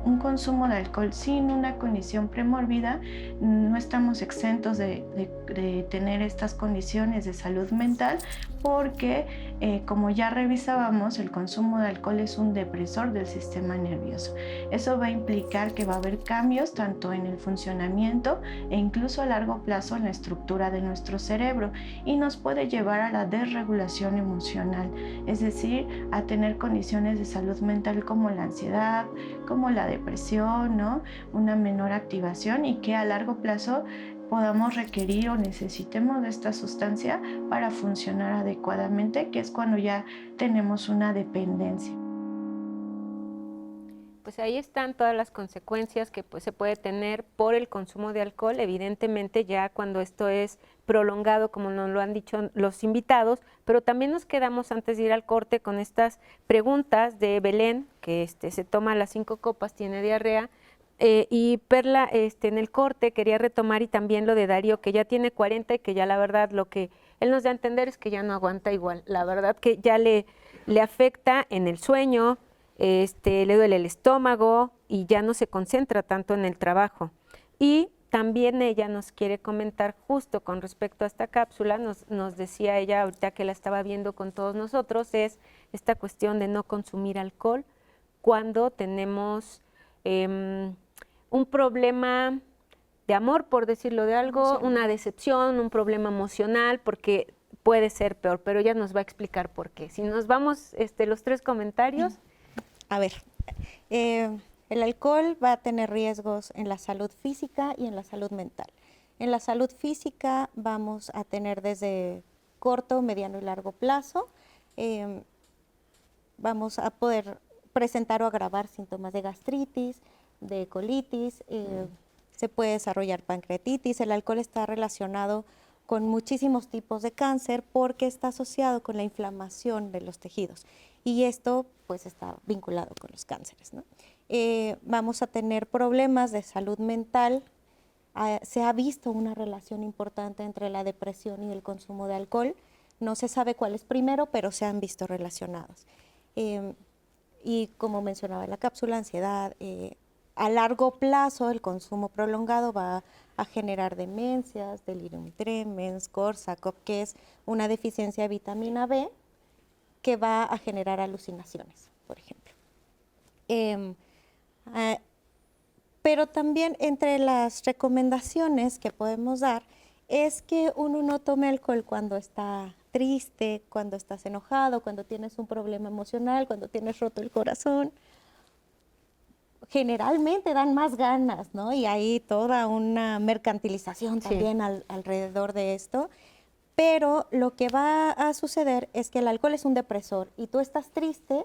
un consumo de alcohol sin una condición premórbida, no estamos exentos de tener estas condiciones de salud mental porque, como ya revisábamos, el consumo de alcohol es un depresor del sistema nervioso. Eso va a implicar que va a haber cambios tanto en el funcionamiento e incluso a largo plazo en la estructura de nuestro cerebro y nos puede llevar a la desregulación emocional, es decir, a tener condiciones de salud mental como la ansiedad, como la depresión, ¿no? Una menor activación y que a largo plazo podamos requerir o necesitemos de esta sustancia para funcionar adecuadamente, que es cuando ya tenemos una dependencia. Pues ahí están todas las consecuencias que se puede tener por el consumo de alcohol. Evidentemente ya cuando esto es prolongado, como nos lo han dicho los invitados, pero también nos quedamos antes de ir al corte con estas preguntas de Belén, que se toma las 5 copas, tiene diarrea, y Perla en el corte quería retomar y también lo de Darío, que ya tiene 40 y que ya la verdad lo que él nos da a entender es que ya no aguanta igual. La verdad que ya le afecta en el sueño, le duele el estómago y ya no se concentra tanto en el trabajo. Y también ella nos quiere comentar justo con respecto a esta cápsula, nos decía ella ahorita que la estaba viendo con todos nosotros, es esta cuestión de no consumir alcohol cuando tenemos un problema de amor, por decirlo de algo, una decepción, un problema emocional, porque puede ser peor, pero ella nos va a explicar por qué. Si nos vamos los 3 comentarios. A ver, el alcohol va a tener riesgos en la salud física y en la salud mental. En la salud física vamos a tener desde corto, mediano y largo plazo. Vamos a poder presentar o agravar síntomas de gastritis, de colitis, se puede desarrollar pancreatitis. El alcohol está relacionado con muchísimos tipos de cáncer porque está asociado con la inflamación de los tejidos y esto pues está vinculado con los cánceres, ¿no? Vamos a tener problemas de salud mental. Se ha visto una relación importante entre la depresión y el consumo de alcohol. No se sabe cuál es primero, pero se han visto relacionados. Y como mencionaba en la cápsula, ansiedad. A largo plazo, el consumo prolongado va a generar demencias, delirium tremens, Korsakoff, que es una deficiencia de vitamina B que va a generar alucinaciones, por ejemplo. Pero también entre las recomendaciones que podemos dar es que uno no tome alcohol cuando está triste, cuando estás enojado, cuando tienes un problema emocional, cuando tienes roto el corazón. Generalmente dan más ganas, ¿no? Y hay toda una mercantilización también alrededor de esto. Pero lo que va a suceder es que el alcohol es un depresor y tú estás triste,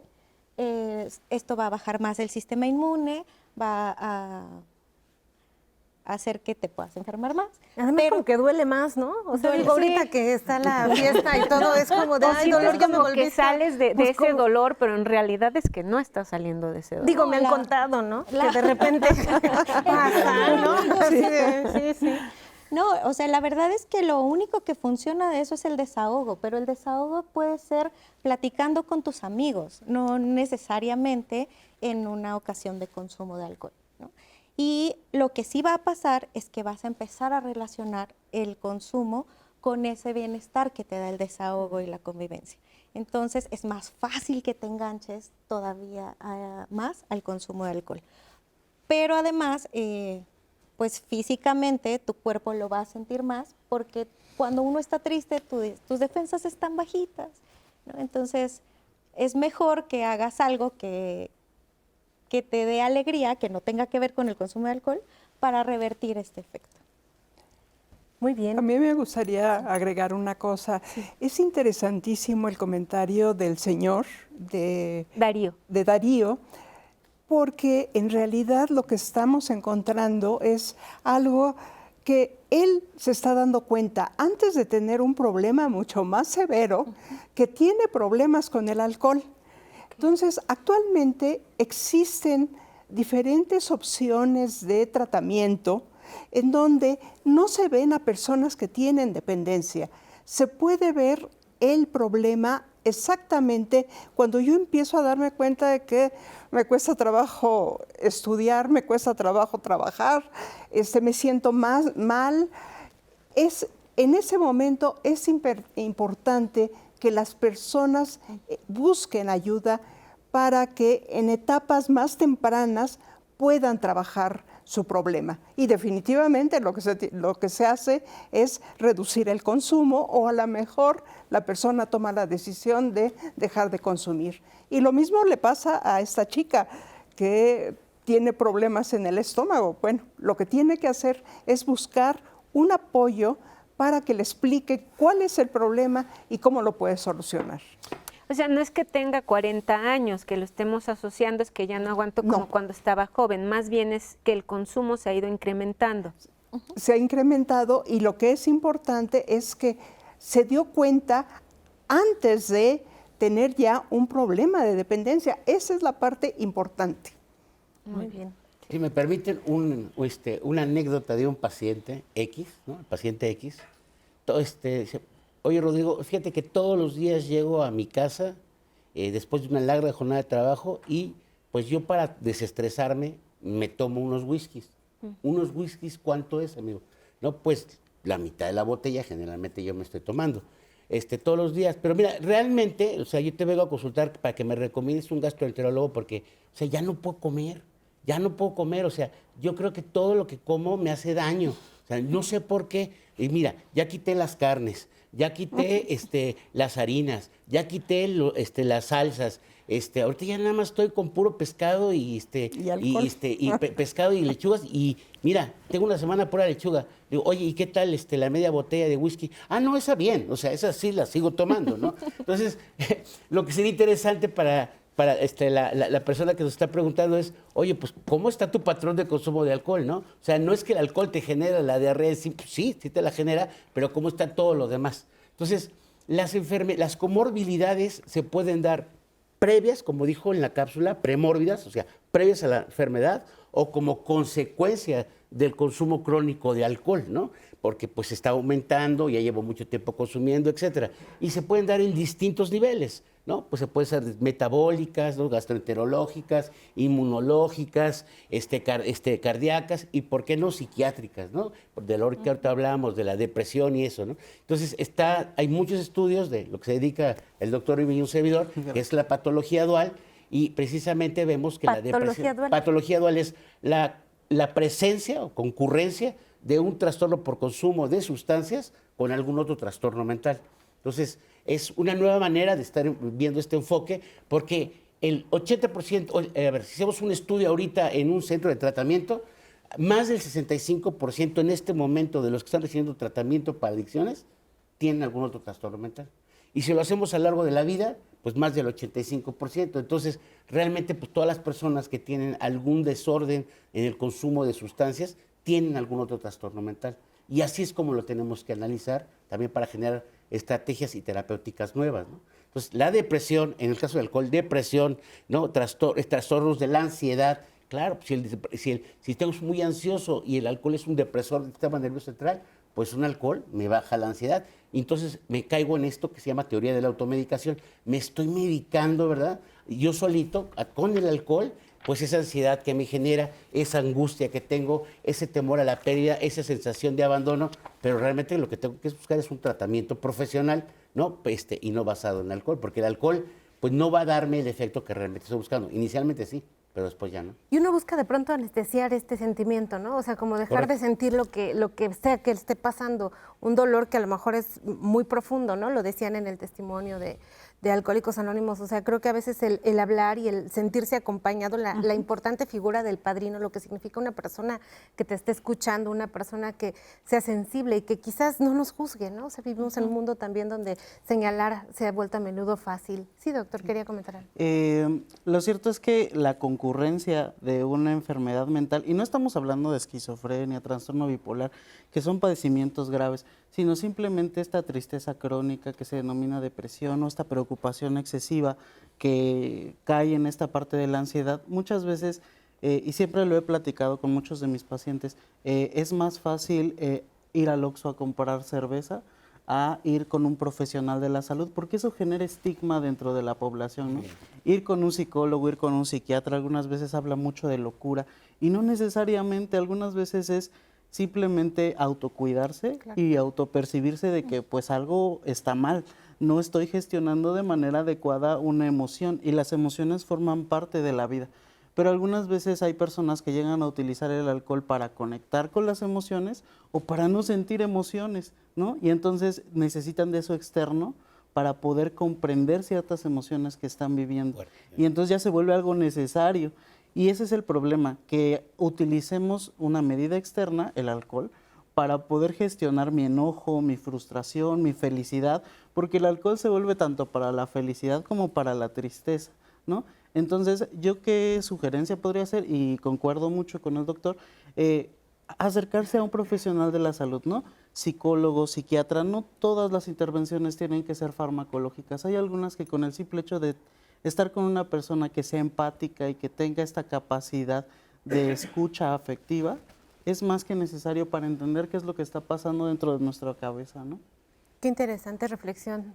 esto va a bajar más el sistema inmune, va a hacer que te puedas enfermar más. Además, pero como que duele más, ¿no? O sea, duele, digo, ahorita que está la fiesta y todo es como de, ay, dolor, ya me como volví. que sales de Pues, ese dolor, pero en realidad es que no estás saliendo de ese dolor. Digo, me han contado, ¿no? Que de repente pasa, ¿no? Así de, sí. No, o sea, la verdad es que lo único que funciona de eso es el desahogo, pero el desahogo puede ser platicando con tus amigos, no necesariamente en una ocasión de consumo de alcohol, ¿no? Y lo que sí va a pasar es que vas a empezar a relacionar el consumo con ese bienestar que te da el desahogo y la convivencia. Entonces es más fácil que te enganches todavía más al consumo de alcohol. Pero además, pues físicamente tu cuerpo lo va a sentir más porque cuando uno está triste tus defensas están bajitas, ¿no? Entonces es mejor que hagas algo que te dé alegría, que no tenga que ver con el consumo de alcohol, para revertir este efecto. Muy bien. A mí me gustaría agregar una cosa. Sí. Es interesantísimo el comentario del señor de Darío, porque en realidad lo que estamos encontrando es algo que él se está dando cuenta antes de tener un problema mucho más severo, que tiene problemas con el alcohol. Entonces, actualmente existen diferentes opciones de tratamiento en donde no se ven a personas que tienen dependencia. Se puede ver el problema exactamente cuando yo empiezo a darme cuenta de que me cuesta trabajo estudiar, me cuesta trabajo trabajar, me siento más mal. En ese momento es importante que las personas busquen ayuda para que en etapas más tempranas puedan trabajar su problema. Y definitivamente lo que se hace es reducir el consumo o a lo mejor la persona toma la decisión de dejar de consumir. Y lo mismo le pasa a esta chica que tiene problemas en el estómago. Bueno, lo que tiene que hacer es buscar un apoyo para que le explique cuál es el problema y cómo lo puede solucionar. O sea, no es que tenga 40 años, que lo estemos asociando, es que ya no aguanto como cuando estaba joven, más bien es que el consumo se ha ido incrementando. Se ha incrementado y lo que es importante es que se dio cuenta antes de tener ya un problema de dependencia. Esa es la parte importante. Muy bien. Si me permiten una anécdota de un paciente X, ¿no? El paciente X, dice, oye Rodrigo, fíjate que todos los días llego a mi casa después de una larga jornada de trabajo y pues yo para desestresarme me tomo unos whiskies. ¿Unos whiskies cuánto es, amigo? No, pues la mitad de la botella generalmente yo me estoy tomando todos los días. Pero mira, realmente, o sea, yo te vengo a consultar para que me recomiendes un gastroenterólogo porque, o sea, ya no puedo comer. O sea, yo creo que todo lo que como me hace daño. O sea, no sé por qué. Y mira, ya quité las carnes, ya quité las harinas, ya quité las salsas. Ahorita ya nada más estoy con puro pescado y pescado y lechugas, y mira, tengo una semana pura lechuga. Digo, oye, ¿y qué tal la media botella de whisky? Ah, no, esa bien, o sea, esa sí la sigo tomando, ¿no? Entonces, lo que sería interesante para la persona que nos está preguntando es, oye, pues, ¿cómo está tu patrón de consumo de alcohol, no? O sea, no es que el alcohol te genera la diarrea, sí te la genera, pero ¿cómo está todo lo demás? Entonces, las comorbilidades se pueden dar previas, como dijo en la cápsula, premórbidas, o sea, previas a la enfermedad, o como consecuencia del consumo crónico de alcohol, ¿no? Porque pues está aumentando, ya llevo mucho tiempo consumiendo, etcétera. Y se pueden dar en distintos niveles, ¿no? Pues se pueden ser metabólicas, ¿no? Gastroenterológicas, inmunológicas, cardíacas y, ¿por qué no, psiquiátricas, ¿no? De lo que ahorita hablábamos, de la depresión y eso, ¿no? Entonces, hay muchos estudios de lo que se dedica el doctor y un servidor, que es la patología dual, y precisamente vemos que patología dual es la presencia o concurrencia de un trastorno por consumo de sustancias con algún otro trastorno mental. Entonces, es una nueva manera de estar viendo este enfoque, porque el 80%, a ver, si hacemos un estudio ahorita en un centro de tratamiento, más del 65% en este momento de los que están recibiendo tratamiento para adicciones tienen algún otro trastorno mental. Y si lo hacemos a lo largo de la vida, pues más del 85%. Entonces, realmente, pues todas las personas que tienen algún desorden en el consumo de sustancias tienen algún otro trastorno mental. Y así es como lo tenemos que analizar, también para generar estrategias y terapéuticas nuevas, ¿no? Entonces, la depresión, en el caso del alcohol, depresión, ¿no? Trastornos de la ansiedad. Claro, si el sistema es muy ansioso y el alcohol es un depresor del sistema nervioso central, pues un alcohol me baja la ansiedad. Y entonces me caigo en esto que se llama teoría de la automedicación. Me estoy medicando, ¿verdad? Yo solito, con el alcohol, pues esa ansiedad que me genera, esa angustia que tengo, ese temor a la pérdida, esa sensación de abandono, pero realmente lo que tengo que buscar es un tratamiento profesional, ¿no? Y no basado en alcohol, porque el alcohol pues no va a darme el efecto que realmente estoy buscando. Inicialmente sí, pero después ya no. Y uno busca de pronto anestesiar este sentimiento, ¿no? O sea, como dejar de sentir lo que sea que esté pasando, un dolor que a lo mejor es muy profundo, ¿no? Lo decían en el testimonio de Alcohólicos Anónimos. O sea, creo que a veces el hablar y el sentirse acompañado, la importante figura del padrino, lo que significa una persona que te esté escuchando, una persona que sea sensible y que quizás no nos juzgue, ¿no? O sea, vivimos en un mundo también donde señalar se ha vuelto a menudo fácil. Sí, doctor, quería comentar algo. Lo cierto es que la concurrencia de una enfermedad mental, y no estamos hablando de esquizofrenia, trastorno bipolar, que son padecimientos graves, sino simplemente esta tristeza crónica que se denomina depresión o esta preocupación excesiva que cae en esta parte de la ansiedad. Muchas veces, y siempre lo he platicado con muchos de mis pacientes, es más fácil ir al Oxxo a comprar cerveza a ir con un profesional de la salud, porque eso genera estigma dentro de la población, ¿no? Ir con un psicólogo, ir con un psiquiatra, algunas veces habla mucho de locura, y no necesariamente, algunas veces es simplemente autocuidarse y autopercibirse de que pues algo está mal, no estoy gestionando de manera adecuada una emoción, y las emociones forman parte de la vida. Pero algunas veces hay personas que llegan a utilizar el alcohol para conectar con las emociones o para no sentir emociones, ¿no? Y entonces necesitan de eso externo para poder comprender ciertas emociones que están viviendo. Y entonces ya se vuelve algo necesario. Y ese es el problema, que utilicemos una medida externa, el alcohol, para poder gestionar mi enojo, mi frustración, mi felicidad, porque el alcohol se vuelve tanto para la felicidad como para la tristeza, ¿no? Entonces, ¿yo qué sugerencia podría hacer? Y concuerdo mucho con el doctor, acercarse a un profesional de la salud, ¿no? Psicólogo, psiquiatra, no todas las intervenciones tienen que ser farmacológicas. Hay algunas que con el simple hecho de estar con una persona que sea empática y que tenga esta capacidad de escucha afectiva, es más que necesario para entender qué es lo que está pasando dentro de nuestra cabeza, ¿no? Qué interesante reflexión,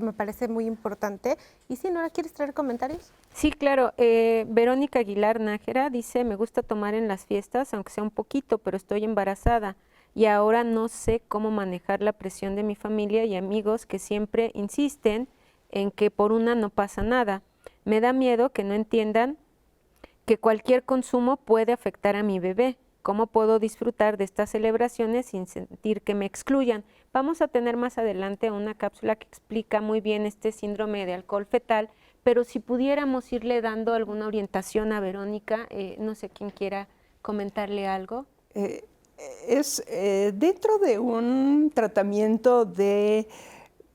me parece muy importante. Y si Nora, ¿quieres traer comentarios? Sí, claro. Verónica Aguilar Nájera dice, me gusta tomar en las fiestas, aunque sea un poquito, pero estoy embarazada y ahora no sé cómo manejar la presión de mi familia y amigos que siempre insisten en que por una no pasa nada. Me da miedo que no entiendan que cualquier consumo puede afectar a mi bebé. ¿Cómo puedo disfrutar de estas celebraciones sin sentir que me excluyan? Vamos a tener más adelante una cápsula que explica muy bien este síndrome de alcohol fetal, pero si pudiéramos irle dando alguna orientación a Verónica, no sé quién quiera comentarle algo. Dentro de un tratamiento de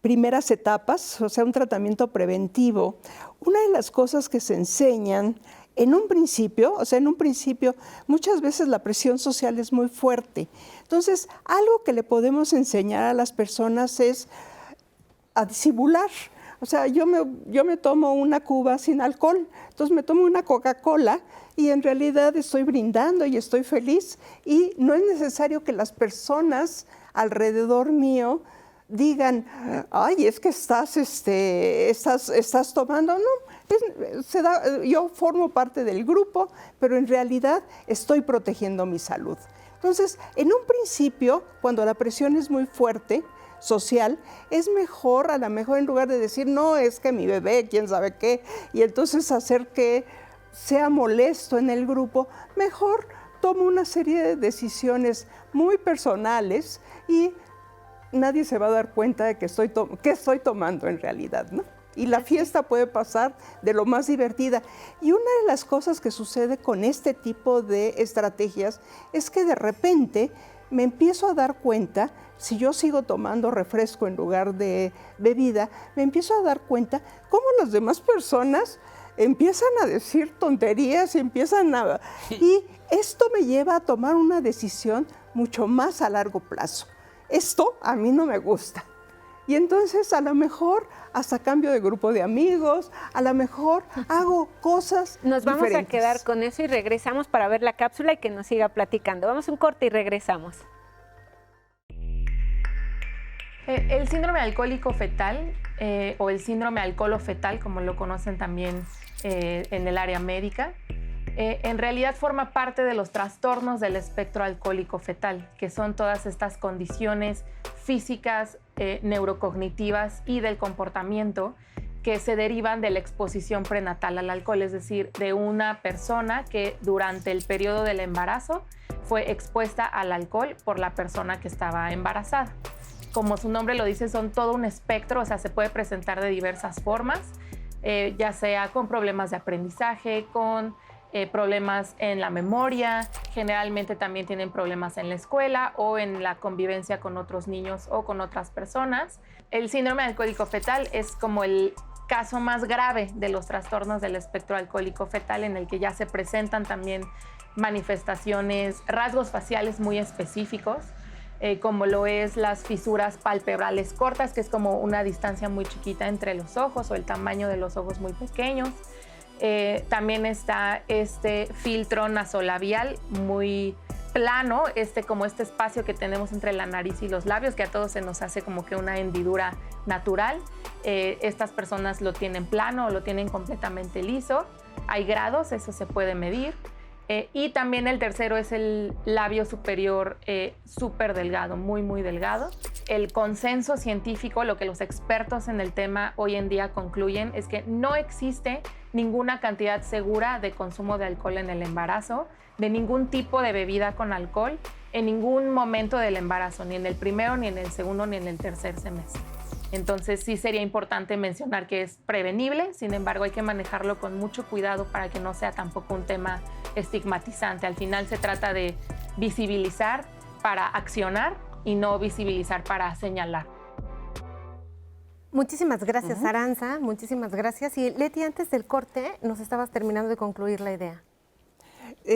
primeras etapas, o sea, un tratamiento preventivo, una de las cosas que se enseñan en un principio, muchas veces la presión social es muy fuerte. Entonces, algo que le podemos enseñar a las personas es a disimular. O sea, yo me tomo una cuba sin alcohol, entonces me tomo una Coca-Cola y en realidad estoy brindando y estoy feliz. Y no es necesario que las personas alrededor mío digan, ay, es que estás tomando. No, yo formo parte del grupo, pero en realidad estoy protegiendo mi salud. Entonces, en un principio, cuando la presión es muy fuerte, social, es mejor, a lo mejor en lugar de decir, no, es que mi bebé, quién sabe qué, y entonces hacer que sea molesto en el grupo, mejor tomo una serie de decisiones muy personales y nadie se va a dar cuenta de que estoy tomando en realidad, ¿no? Y la fiesta puede pasar de lo más divertida. Y una de las cosas que sucede con este tipo de estrategias es que de repente me empiezo a dar cuenta, si yo sigo tomando refresco en lugar de bebida, me empiezo a dar cuenta cómo las demás personas empiezan a decir tonterías y y esto me lleva a tomar una decisión mucho más a largo plazo. Esto a mí no me gusta. Y entonces a lo mejor hasta cambio de grupo de amigos, a lo mejor hago cosas Nos vamos diferentes. a quedar con eso y regresamos para ver la cápsula y que nos siga platicando. Vamos a un corte y regresamos. El síndrome alcohólico fetal o el síndrome alcoholofetal, como lo conocen también en el área médica, en realidad forma parte de los trastornos del espectro alcohólico fetal, que son todas estas condiciones físicas, neurocognitivas y del comportamiento que se derivan de la exposición prenatal al alcohol, es decir, de una persona que durante el periodo del embarazo fue expuesta al alcohol por la persona que estaba embarazada. Como su nombre lo dice, son todo un espectro, o sea, se puede presentar de diversas formas, ya sea con problemas de aprendizaje, con problemas en la memoria, generalmente también tienen problemas en la escuela o en la convivencia con otros niños o con otras personas. El síndrome alcohólico fetal es como el caso más grave de los trastornos del espectro alcohólico fetal, en el que ya se presentan también manifestaciones, rasgos faciales muy específicos, como lo es las fisuras palpebrales cortas, que es como una distancia muy chiquita entre los ojos o el tamaño de los ojos muy pequeños. También está este filtro nasolabial muy plano, como este espacio que tenemos entre la nariz y los labios, que a todos se nos hace como que una hendidura natural. Estas personas lo tienen plano o lo tienen completamente liso. Hay grados, eso se puede medir. Y también el tercero es el labio superior súper delgado, muy, muy delgado. El consenso científico, lo que los expertos en el tema hoy en día concluyen, es que no existe ninguna cantidad segura de consumo de alcohol en el embarazo, de ningún tipo de bebida con alcohol, en ningún momento del embarazo, ni en el primero, ni en el segundo, ni en el tercer semestre. Entonces sí sería importante mencionar que es prevenible, sin embargo hay que manejarlo con mucho cuidado para que no sea tampoco un tema estigmatizante. Al final se trata de visibilizar para accionar y no visibilizar para señalar. Muchísimas gracias, Aranza, muchísimas gracias. Y Leti, antes del corte nos estabas terminando de concluir la idea.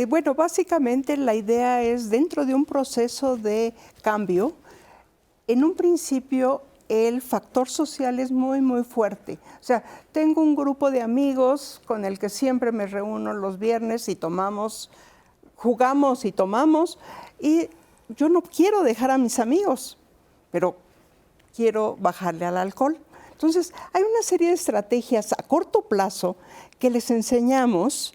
Bueno, básicamente la idea es, dentro de un proceso de cambio, en un principio el factor social es muy, muy fuerte. O sea, tengo un grupo de amigos con el que siempre me reúno los viernes y jugamos y tomamos, y yo no quiero dejar a mis amigos, pero quiero bajarle al alcohol. Entonces, hay una serie de estrategias a corto plazo que les enseñamos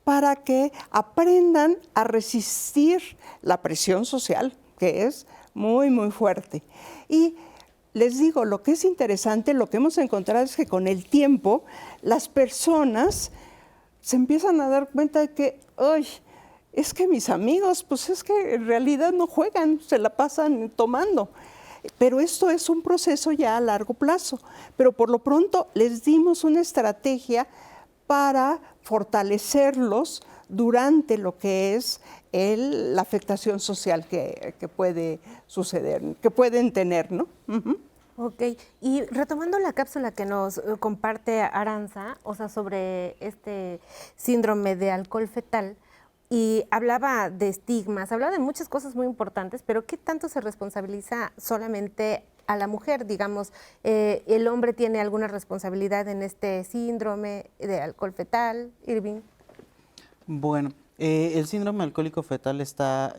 para que aprendan a resistir la presión social, que es muy, muy fuerte. Y les digo, lo que es interesante, lo que hemos encontrado es que con el tiempo las personas se empiezan a dar cuenta de que, es que mis amigos, pues es que en realidad no juegan, se la pasan tomando. Pero esto es un proceso ya a largo plazo. Pero por lo pronto les dimos una estrategia para fortalecerlos durante lo que es la afectación social que puede suceder, que pueden tener, ¿no? Uh-huh. Ok, y retomando la cápsula que nos comparte Aranza, o sea, sobre este síndrome de alcohol fetal, y hablaba de estigmas, hablaba de muchas cosas muy importantes, pero ¿qué tanto se responsabiliza solamente a la mujer? Digamos, ¿el hombre tiene alguna responsabilidad en este síndrome de alcohol fetal, Irving? Bueno, el síndrome alcohólico fetal está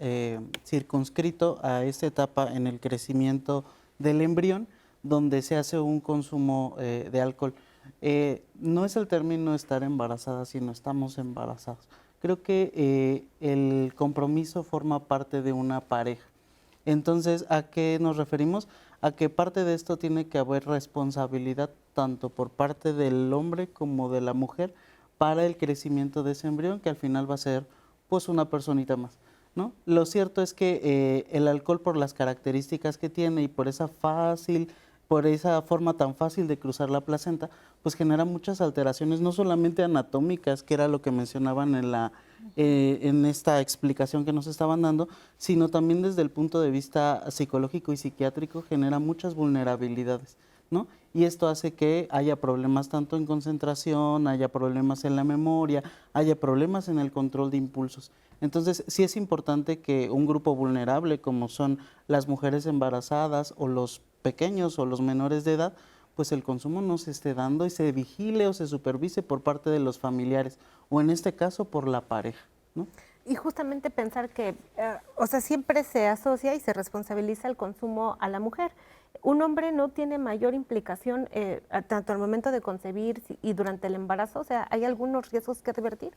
circunscrito a esta etapa en el crecimiento del embrión, donde se hace un consumo de alcohol. No es el término estar embarazada, sino estamos embarazados. Creo que el compromiso forma parte de una pareja. Entonces, ¿a qué nos referimos? A que parte de esto tiene que haber responsabilidad tanto por parte del hombre como de la mujer para el crecimiento de ese embrión, que al final va a ser pues una personita más, ¿no? Lo cierto es que el alcohol, por las características que tiene y por esa forma tan fácil de cruzar la placenta, pues genera muchas alteraciones, no solamente anatómicas, que era lo que mencionaban en esta explicación que nos estaban dando, sino también desde el punto de vista psicológico y psiquiátrico genera muchas vulnerabilidades, ¿no? Y esto hace que haya problemas tanto en concentración, haya problemas en la memoria, haya problemas en el control de impulsos. Entonces, sí es importante que un grupo vulnerable, como son las mujeres embarazadas o los pequeños o los menores de edad, pues el consumo no se esté dando y se vigile o se supervise por parte de los familiares, o en este caso por la pareja, ¿no? Y justamente pensar que, o sea, siempre se asocia y se responsabiliza el consumo a la mujer. Un hombre no tiene mayor implicación tanto al momento de concebir y durante el embarazo, o sea, ¿hay algunos riesgos que revertir?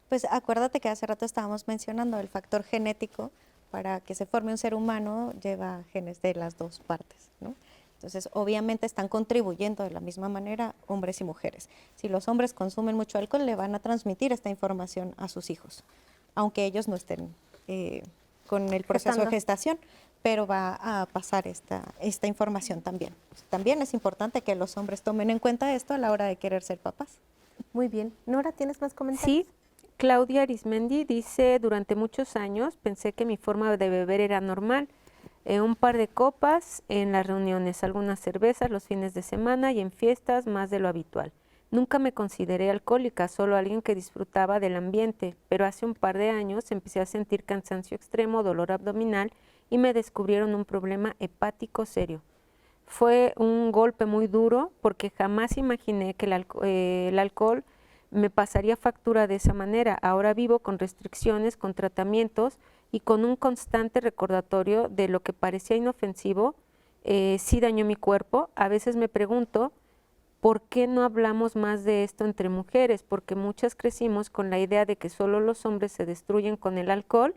Pues acuérdate que hace rato estábamos mencionando el factor genético. Para que se forme un ser humano lleva genes de las dos partes, ¿no? Entonces, obviamente están contribuyendo de la misma manera hombres y mujeres. Si los hombres consumen mucho alcohol, le van a transmitir esta información a sus hijos, aunque ellos no estén con el proceso de gestación, pero va a pasar esta información también. También es importante que los hombres tomen en cuenta esto a la hora de querer ser papás. Muy bien. Nora, ¿tienes más comentarios? Sí. Claudia Arismendi dice, durante muchos años pensé que mi forma de beber era normal. Un par de copas en las reuniones, algunas cervezas los fines de semana y en fiestas más de lo habitual. Nunca me consideré alcohólica, solo alguien que disfrutaba del ambiente, pero hace un par de años empecé a sentir cansancio extremo, dolor abdominal y me descubrieron un problema hepático serio. Fue un golpe muy duro porque jamás imaginé que el alcohol me pasaría factura de esa manera. Ahora vivo con restricciones, con tratamientos y con un constante recordatorio de lo que parecía inofensivo, sí dañó mi cuerpo. A veces me pregunto, ¿por qué no hablamos más de esto entre mujeres? Porque muchas crecimos con la idea de que solo los hombres se destruyen con el alcohol,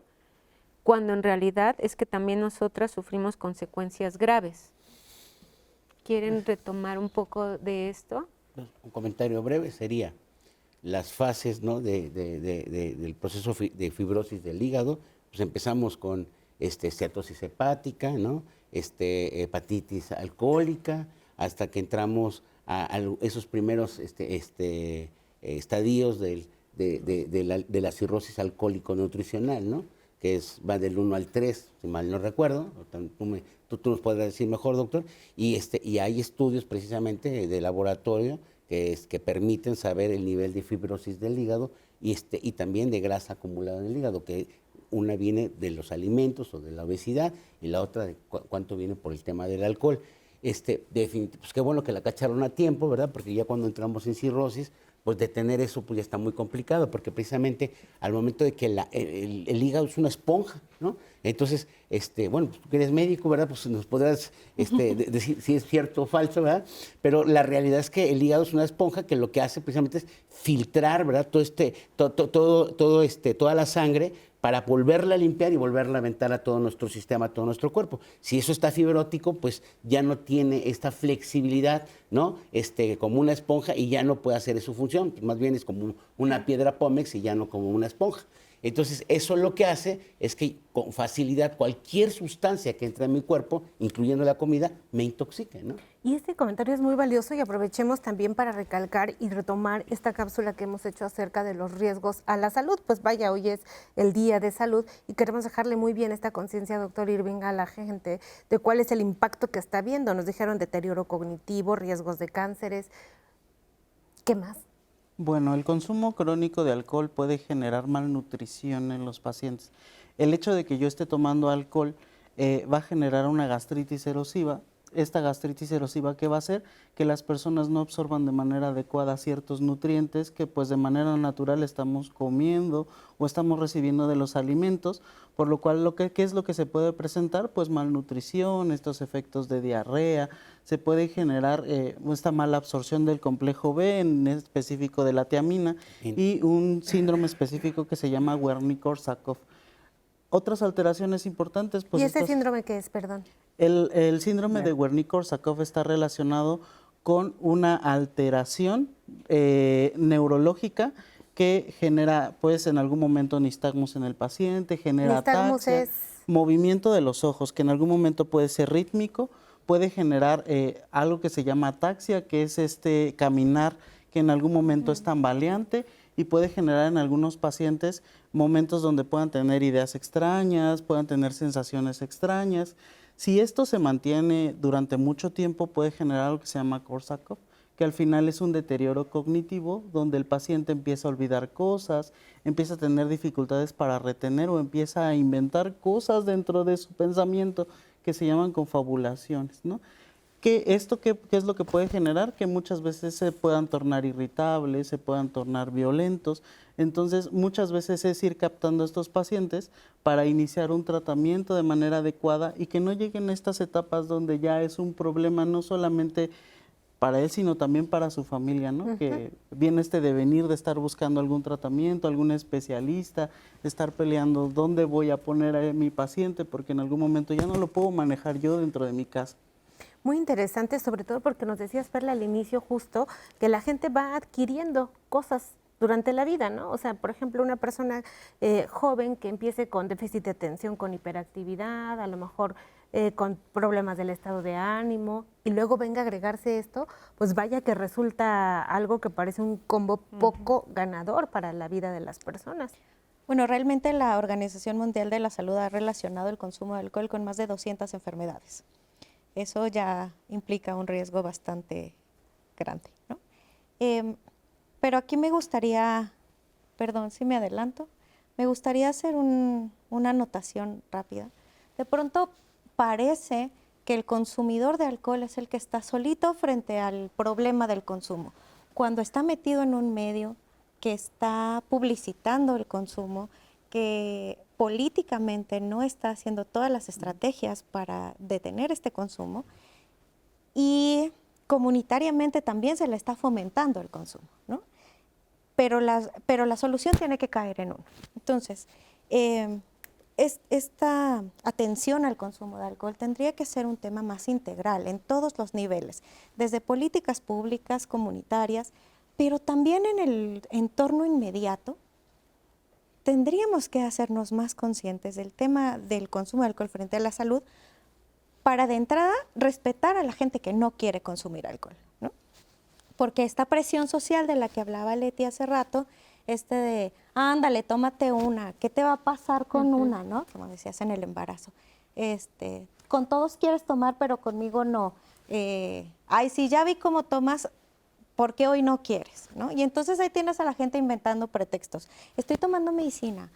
cuando en realidad es que también nosotras sufrimos consecuencias graves. ¿Quieren retomar un poco de esto? Un comentario breve sería las fases, ¿no? del proceso de fibrosis del hígado. Pues empezamos con esteatosis hepática, ¿no? Hepatitis alcohólica, hasta que entramos a esos primeros estadios de la cirrosis alcohólico-nutricional, ¿no? Que va del 1 al 3, si mal no recuerdo. Tú nos podrás decir mejor, doctor. Y hay estudios precisamente de laboratorio que permiten saber el nivel de fibrosis del hígado y también de grasa acumulada en el hígado, que una viene de los alimentos o de la obesidad y la otra de cuánto viene por el tema del alcohol. Definitivamente, pues qué bueno que la cacharon a tiempo, ¿verdad? Porque ya cuando entramos en cirrosis, pues detener eso pues ya está muy complicado, porque precisamente al momento de que el hígado es una esponja, ¿no? Entonces, bueno, pues tú que eres médico, ¿verdad? Pues nos podrás decir si es cierto o falso, ¿verdad? Pero la realidad es que el hígado es una esponja que lo que hace precisamente es filtrar, ¿verdad? Toda la sangre para volverla a limpiar y volverla a aventar a todo nuestro sistema, a todo nuestro cuerpo. Si eso está fibrótico, pues ya no tiene esta flexibilidad, ¿no? Como una esponja y ya no puede hacer su función. Pues más bien es como una piedra pómex y ya no como una esponja. Entonces, eso lo que hace es que con facilidad cualquier sustancia que entre en mi cuerpo, incluyendo la comida, me intoxique, ¿no? Y este comentario es muy valioso y aprovechemos también para recalcar y retomar esta cápsula que hemos hecho acerca de los riesgos a la salud. Pues vaya, hoy es el Día de Salud y queremos dejarle muy bien esta conciencia, doctor Irving, a la gente de cuál es el impacto que está viendo. Nos dijeron deterioro cognitivo, riesgos de cánceres. ¿Qué más? Bueno, el consumo crónico de alcohol puede generar malnutrición en los pacientes. El hecho de que yo esté tomando alcohol va a generar una gastritis erosiva. Esta gastritis erosiva, ¿qué va a hacer? Que las personas no absorban de manera adecuada ciertos nutrientes que pues de manera natural estamos comiendo o estamos recibiendo de los alimentos, por lo cual, ¿qué es lo que se puede presentar? Pues malnutrición, estos efectos de diarrea, se puede generar esta mala absorción del complejo B, en específico de la tiamina, y un síndrome específico que se llama Wernicke-Korsakoff. Otras alteraciones importantes, pues... ¿Y este síndrome qué es, perdón? El síndrome de Wernicke-Korsakoff está relacionado con una alteración neurológica que genera, pues, en algún momento nistagmus en el paciente, genera ataxia, movimiento de los ojos, que en algún momento puede ser rítmico, puede generar algo que se llama ataxia, que es este caminar que en algún momento es tambaleante, y puede generar en algunos pacientes momentos donde puedan tener ideas extrañas, puedan tener sensaciones extrañas. Si esto se mantiene durante mucho tiempo, puede generar algo que se llama Korsakoff, que al final es un deterioro cognitivo donde el paciente empieza a olvidar cosas, empieza a tener dificultades para retener o empieza a inventar cosas dentro de su pensamiento que se llaman confabulaciones, ¿no? ¿Qué es lo que puede generar? Que muchas veces se puedan tornar irritables, se puedan tornar violentos. Entonces, muchas veces es ir captando a estos pacientes para iniciar un tratamiento de manera adecuada y que no lleguen a estas etapas donde ya es un problema no solamente para él, sino también para su familia, ¿no? Que viene este devenir de estar buscando algún tratamiento, algún especialista, estar peleando dónde voy a poner a mi paciente, porque en algún momento ya no lo puedo manejar yo dentro de mi casa. Muy interesante, sobre todo porque nos decías, Perla, al inicio justo, que la gente va adquiriendo cosas durante la vida, ¿no? O sea, por ejemplo, una persona joven que empiece con déficit de atención, con hiperactividad, a lo mejor con problemas del estado de ánimo, y luego venga a agregarse esto, pues vaya que resulta algo que parece un combo poco ganador para la vida de las personas. Bueno, realmente la Organización Mundial de la Salud ha relacionado el consumo de alcohol con más de 200 enfermedades. Eso ya implica un riesgo bastante grande, ¿no? Pero aquí me gustaría, perdón si me adelanto, me gustaría hacer una anotación rápida. De pronto parece que el consumidor de alcohol es el que está solito frente al problema del consumo. Cuando está metido en un medio que está publicitando el consumo, que políticamente no está haciendo todas las estrategias para detener este consumo y comunitariamente también se le está fomentando el consumo, ¿no? Pero la solución tiene que caer en uno. Entonces, esta atención al consumo de alcohol tendría que ser un tema más integral en todos los niveles, desde políticas públicas, comunitarias, pero también en el entorno inmediato. Tendríamos que hacernos más conscientes del tema del consumo de alcohol frente a la salud para de entrada respetar a la gente que no quiere consumir alcohol, ¿no? Porque esta presión social de la que hablaba Leti hace rato, de, ándale, tómate una, ¿qué te va a pasar con una, no? Como decías en el embarazo. Con todos quieres tomar, pero conmigo no. Ay, sí, ya vi cómo tomas, ¿por qué hoy no quieres? ¿No? Y entonces ahí tienes a la gente inventando pretextos. Estoy tomando medicina,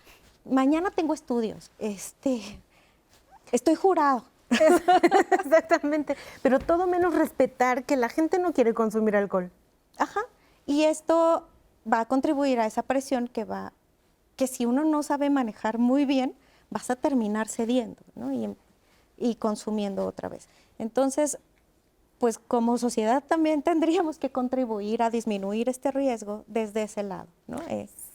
mañana tengo estudios, estoy jurado. Exactamente, pero todo menos respetar que la gente no quiere consumir alcohol. Ajá, y esto va a contribuir a esa presión que si uno no sabe manejar muy bien, vas a terminar cediendo, ¿no? y consumiendo otra vez. Entonces, pues como sociedad también tendríamos que contribuir a disminuir este riesgo desde ese lado, ¿no?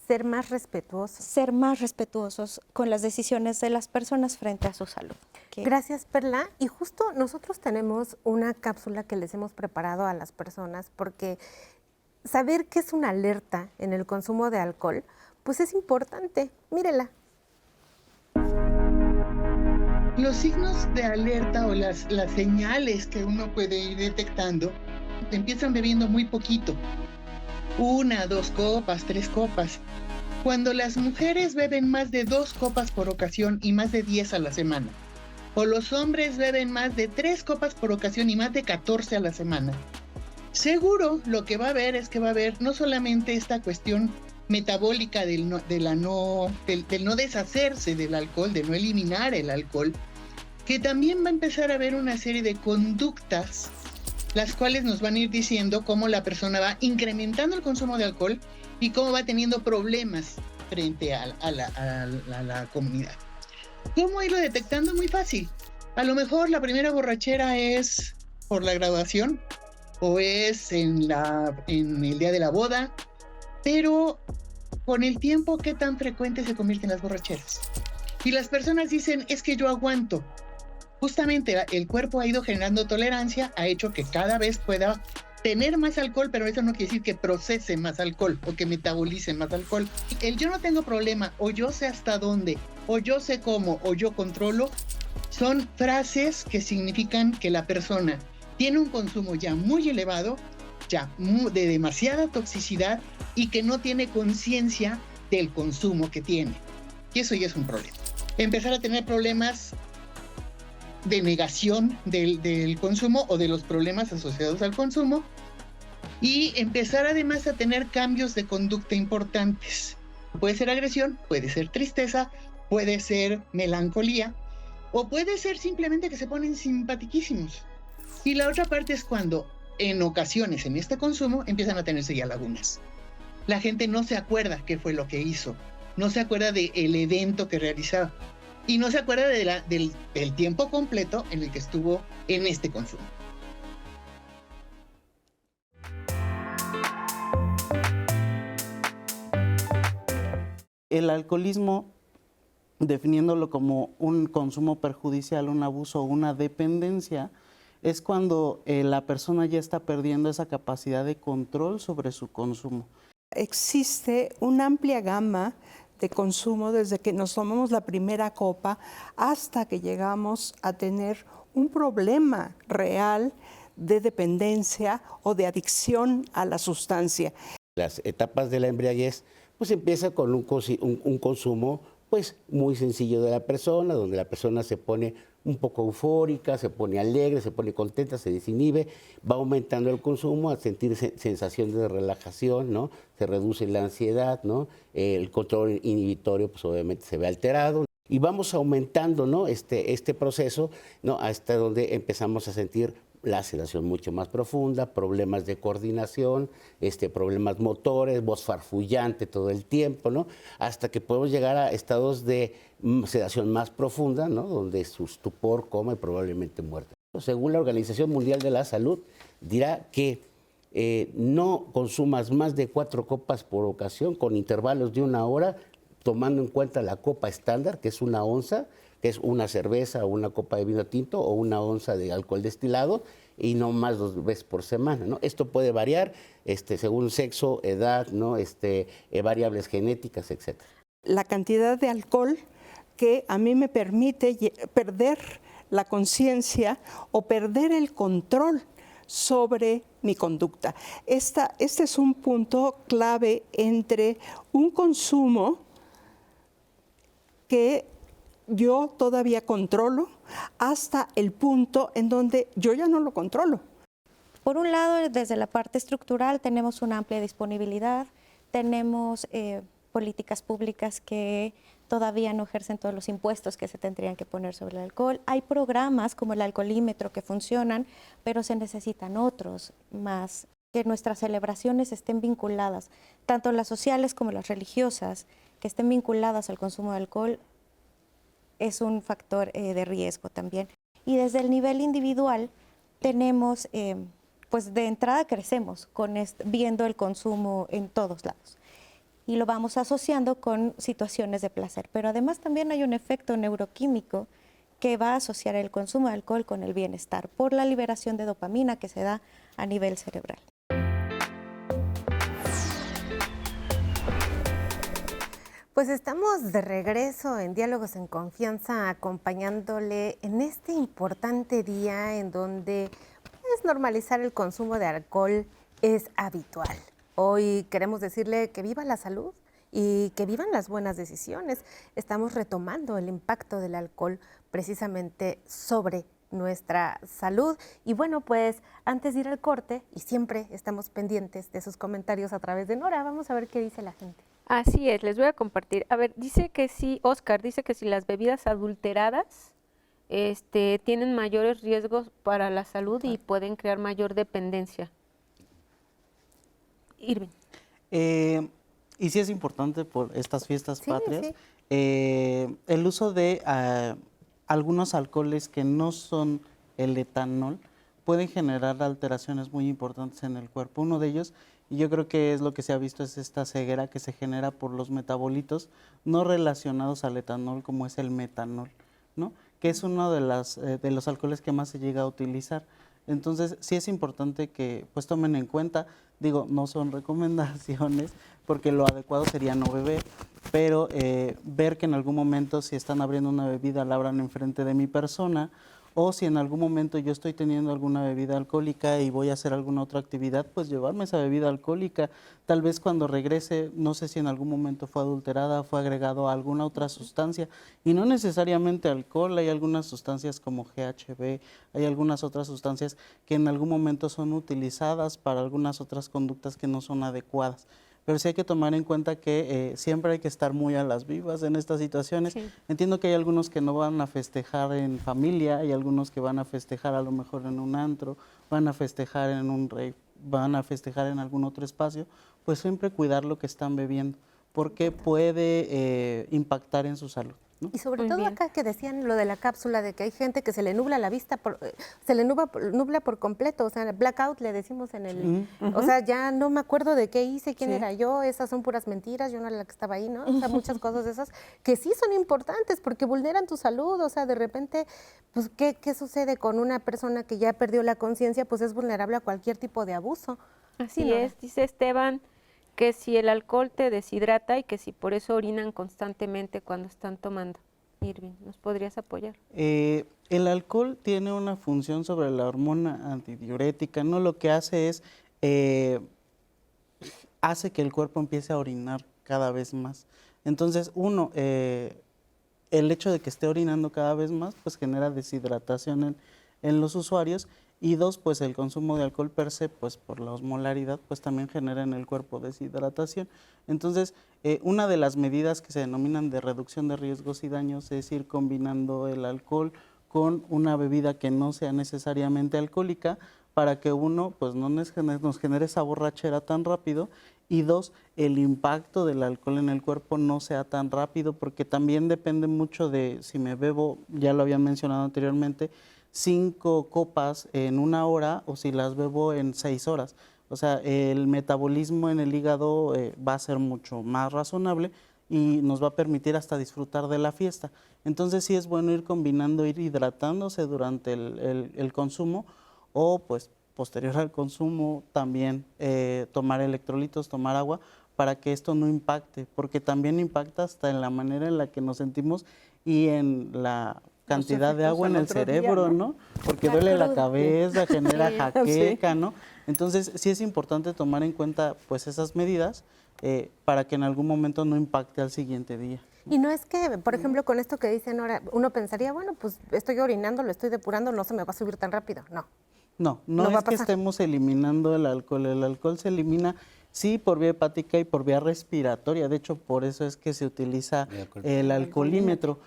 Ser más respetuosos. Ser más respetuosos con las decisiones de las personas frente a su salud. Gracias, Perla. Y justo nosotros tenemos una cápsula que les hemos preparado a las personas porque saber qué es una alerta en el consumo de alcohol pues es importante. Mírela. Los signos de alerta o las señales que uno puede ir detectando, empiezan bebiendo muy poquito. 1, 2 copas, 3 copas. Cuando las mujeres beben más de 2 copas por ocasión y más de 10 a la semana, o los hombres beben más de 3 copas por ocasión y más de 14 a la semana, seguro lo que va a haber es que va a haber no solamente esta cuestión metabólica del no deshacerse del alcohol, de no eliminar el alcohol, que también va a empezar a haber una serie de conductas las cuales nos van a ir diciendo cómo la persona va incrementando el consumo de alcohol y cómo va teniendo problemas frente a la comunidad. ¿Cómo irlo detectando? Muy fácil. A lo mejor la primera borrachera es por la graduación o es en el día de la boda, pero con el tiempo, ¿qué tan frecuentes se convierten las borracheras? Y las personas dicen, es que yo aguanto. Justamente el cuerpo ha ido generando tolerancia, ha hecho que cada vez pueda tener más alcohol, pero eso no quiere decir que procese más alcohol o que metabolice más alcohol. El yo no tengo problema, o yo sé hasta dónde, o yo sé cómo, o yo controlo, son frases que significan que la persona tiene un consumo ya muy elevado, ya de demasiada toxicidad y que no tiene conciencia del consumo que tiene. Y eso ya es un problema. Empezar a tener problemas de negación del consumo o de los problemas asociados al consumo y empezar además a tener cambios de conducta importantes. Puede ser agresión, puede ser tristeza, puede ser melancolía o puede ser simplemente que se ponen simpatiquísimos. Y la otra parte es cuando en ocasiones en este consumo empiezan a tenerse ya lagunas. La gente no se acuerda qué fue lo que hizo, no se acuerda del evento que realizaba. Y no se acuerda del tiempo completo en el que estuvo en este consumo. El alcoholismo, definiéndolo como un consumo perjudicial, un abuso o una dependencia, es cuando la persona ya está perdiendo esa capacidad de control sobre su consumo. Existe una amplia gama de consumo desde que nos tomamos la primera copa hasta que llegamos a tener un problema real de dependencia o de adicción a la sustancia. Las etapas de la embriaguez pues empieza con un consumo pues muy sencillo de la persona, donde la persona se pone un poco eufórica, se pone alegre, se pone contenta, se desinhibe, va aumentando el consumo a sentir sensación de relajación, ¿no? Se reduce la ansiedad, ¿no? El control inhibitorio pues obviamente se ve alterado y vamos aumentando, ¿no? este proceso, ¿no? Hasta donde empezamos a sentir la sedación mucho más profunda, problemas de coordinación, problemas motores, voz farfullante todo el tiempo, ¿no? Hasta que podemos llegar a estados de sedación más profunda, ¿no? Donde su estupor, coma y probablemente muerte. Según la Organización Mundial de la Salud, dirá que no consumas más de 4 copas por ocasión con intervalos de 1 hora, tomando en cuenta la copa estándar, que es 1 onza, que es una cerveza o una copa de vino tinto o 1 onza de alcohol destilado y no más 2 veces por semana, ¿no? Esto puede variar según sexo, edad, ¿no? Variables genéticas, etc. La cantidad de alcohol que a mí me permite perder la conciencia o perder el control sobre mi conducta. Este es un punto clave entre un consumo que yo todavía controlo hasta el punto en donde yo ya no lo controlo. Por un lado, desde la parte estructural tenemos una amplia disponibilidad, tenemos políticas públicas que todavía no ejercen todos los impuestos que se tendrían que poner sobre el alcohol. Hay programas como el alcoholímetro que funcionan, pero se necesitan otros más, que nuestras celebraciones estén vinculadas, tanto las sociales como las religiosas, que estén vinculadas al consumo de alcohol, es un factor de riesgo también. Y desde el nivel individual tenemos, pues de entrada crecemos viendo el consumo en todos lados y lo vamos asociando con situaciones de placer. Pero además también hay un efecto neuroquímico que va a asociar el consumo de alcohol con el bienestar por la liberación de dopamina que se da a nivel cerebral. Pues estamos de regreso en Diálogos en Confianza, acompañándole en este importante día en donde pues, normalizar el consumo de alcohol es habitual. Hoy queremos decirle que viva la salud y que vivan las buenas decisiones. Estamos retomando el impacto del alcohol precisamente sobre nuestra salud. Y bueno, pues antes de ir al corte, y siempre estamos pendientes de sus comentarios a través de Nora, vamos a ver qué dice la gente. Así es, les voy a compartir. A ver, dice que sí, Oscar, dice que si las bebidas adulteradas tienen mayores riesgos para la salud y pueden crear mayor dependencia. Irving. Y sí es importante por estas fiestas patrias, el uso de algunos alcoholes que no son el etanol pueden generar alteraciones muy importantes en el cuerpo. Uno de ellos, y yo creo que es lo que se ha visto, es esta ceguera que se genera por los metabolitos no relacionados al etanol, como es el metanol, ¿no? Que es uno de los alcoholes que más se llega a utilizar. Entonces, sí es importante que pues tomen en cuenta, digo, no son recomendaciones, porque lo adecuado sería no beber, pero ver que en algún momento si están abriendo una bebida la abran enfrente de mi persona, o si en algún momento yo estoy teniendo alguna bebida alcohólica y voy a hacer alguna otra actividad, pues llevarme esa bebida alcohólica. Tal vez cuando regrese, no sé si en algún momento fue adulterada, fue agregado a alguna otra sustancia, y no necesariamente alcohol, hay algunas sustancias como GHB, hay algunas otras sustancias que en algún momento son utilizadas para algunas otras conductas que no son adecuadas. Pero sí hay que tomar en cuenta que siempre hay que estar muy a las vivas en estas situaciones. Sí. Entiendo que hay algunos que no van a festejar en familia, hay algunos que van a festejar a lo mejor en un antro, van a festejar en un rave, van a festejar en algún otro espacio, pues siempre cuidar lo que están bebiendo, porque puede impactar en su salud, ¿no? Y sobre todo acá que decían lo de la cápsula, de que hay gente que se le nubla la vista, se le nubla por completo, o sea, blackout le decimos en el... O sea, ya no me acuerdo de qué hice, quién era yo, esas son puras mentiras, yo no era la que estaba ahí, ¿no? O sea, muchas cosas de esas que sí son importantes porque vulneran tu salud, o sea, de repente, pues, ¿qué sucede con una persona que ya perdió la conciencia? Pues es vulnerable a cualquier tipo de abuso. Así es, dice Esteban, que si el alcohol te deshidrata y que si por eso orinan constantemente cuando están tomando. Irving, ¿nos podrías apoyar? El alcohol tiene una función sobre la hormona antidiurética, ¿no? Lo que hace es, hace que el cuerpo empiece a orinar cada vez más. Entonces, uno, el hecho de que esté orinando cada vez más, pues genera deshidratación en los usuarios. Y dos, pues el consumo de alcohol per se, pues por la osmolaridad, pues también genera en el cuerpo deshidratación. Entonces, una de las medidas que se denominan de reducción de riesgos y daños es ir combinando el alcohol con una bebida que no sea necesariamente alcohólica, para que uno, pues no nos genere esa borrachera tan rápido, y dos, el impacto del alcohol en el cuerpo no sea tan rápido, porque también depende mucho de si me bebo, ya lo habían mencionado anteriormente, 5 copas en 1 hora o si las bebo en 6 horas. O sea, el metabolismo en el hígado va a ser mucho más razonable y nos va a permitir hasta disfrutar de la fiesta. Entonces sí es bueno ir combinando, ir hidratándose durante el consumo, o pues posterior al consumo también tomar electrolitos, tomar agua, para que esto no impacte, porque también impacta hasta en la manera en la que nos sentimos y en la cantidad de agua en el cerebro, ¿no? Porque duele la cabeza, genera jaqueca, ¿no? Entonces, sí es importante tomar en cuenta pues esas medidas para que en algún momento no impacte al siguiente día. Y no es que, por ejemplo, con esto que dicen ahora, uno pensaría, bueno, pues estoy orinando, lo estoy depurando, no se me va a subir tan rápido. No es que estemos eliminando el alcohol se elimina sí por vía hepática y por vía respiratoria, de hecho por eso es que se utiliza el alcoholímetro.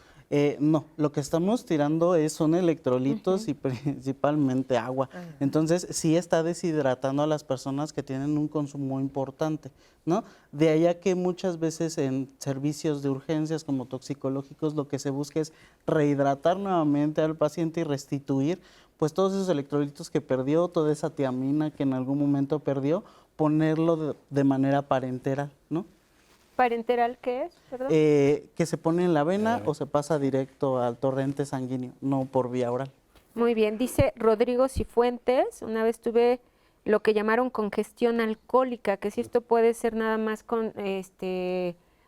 No, lo que estamos tirando son electrolitos y principalmente agua. Entonces, sí está deshidratando a las personas que tienen un consumo importante, ¿no? De ahí a que muchas veces en servicios de urgencias como toxicológicos lo que se busca es rehidratar nuevamente al paciente y restituir pues todos esos electrolitos que perdió, toda esa tiamina que en algún momento perdió, ponerlo de manera parenteral, ¿no? ¿Parenteral qué es? ¿Perdón? Que se pone en la vena o se pasa directo al torrente sanguíneo, no por vía oral. Muy bien, dice Rodrigo Cifuentes, una vez tuve lo que llamaron congestión alcohólica, que si esto puede ser nada más con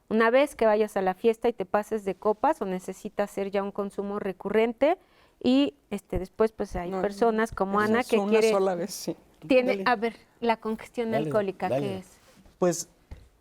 una vez que vayas a la fiesta y te pases de copas o necesitas hacer ya un consumo recurrente y después pues hay personas como Ana que una quiere... sola vez, sí. Tiene, a ver, la congestión alcohólica, ¿qué es? Pues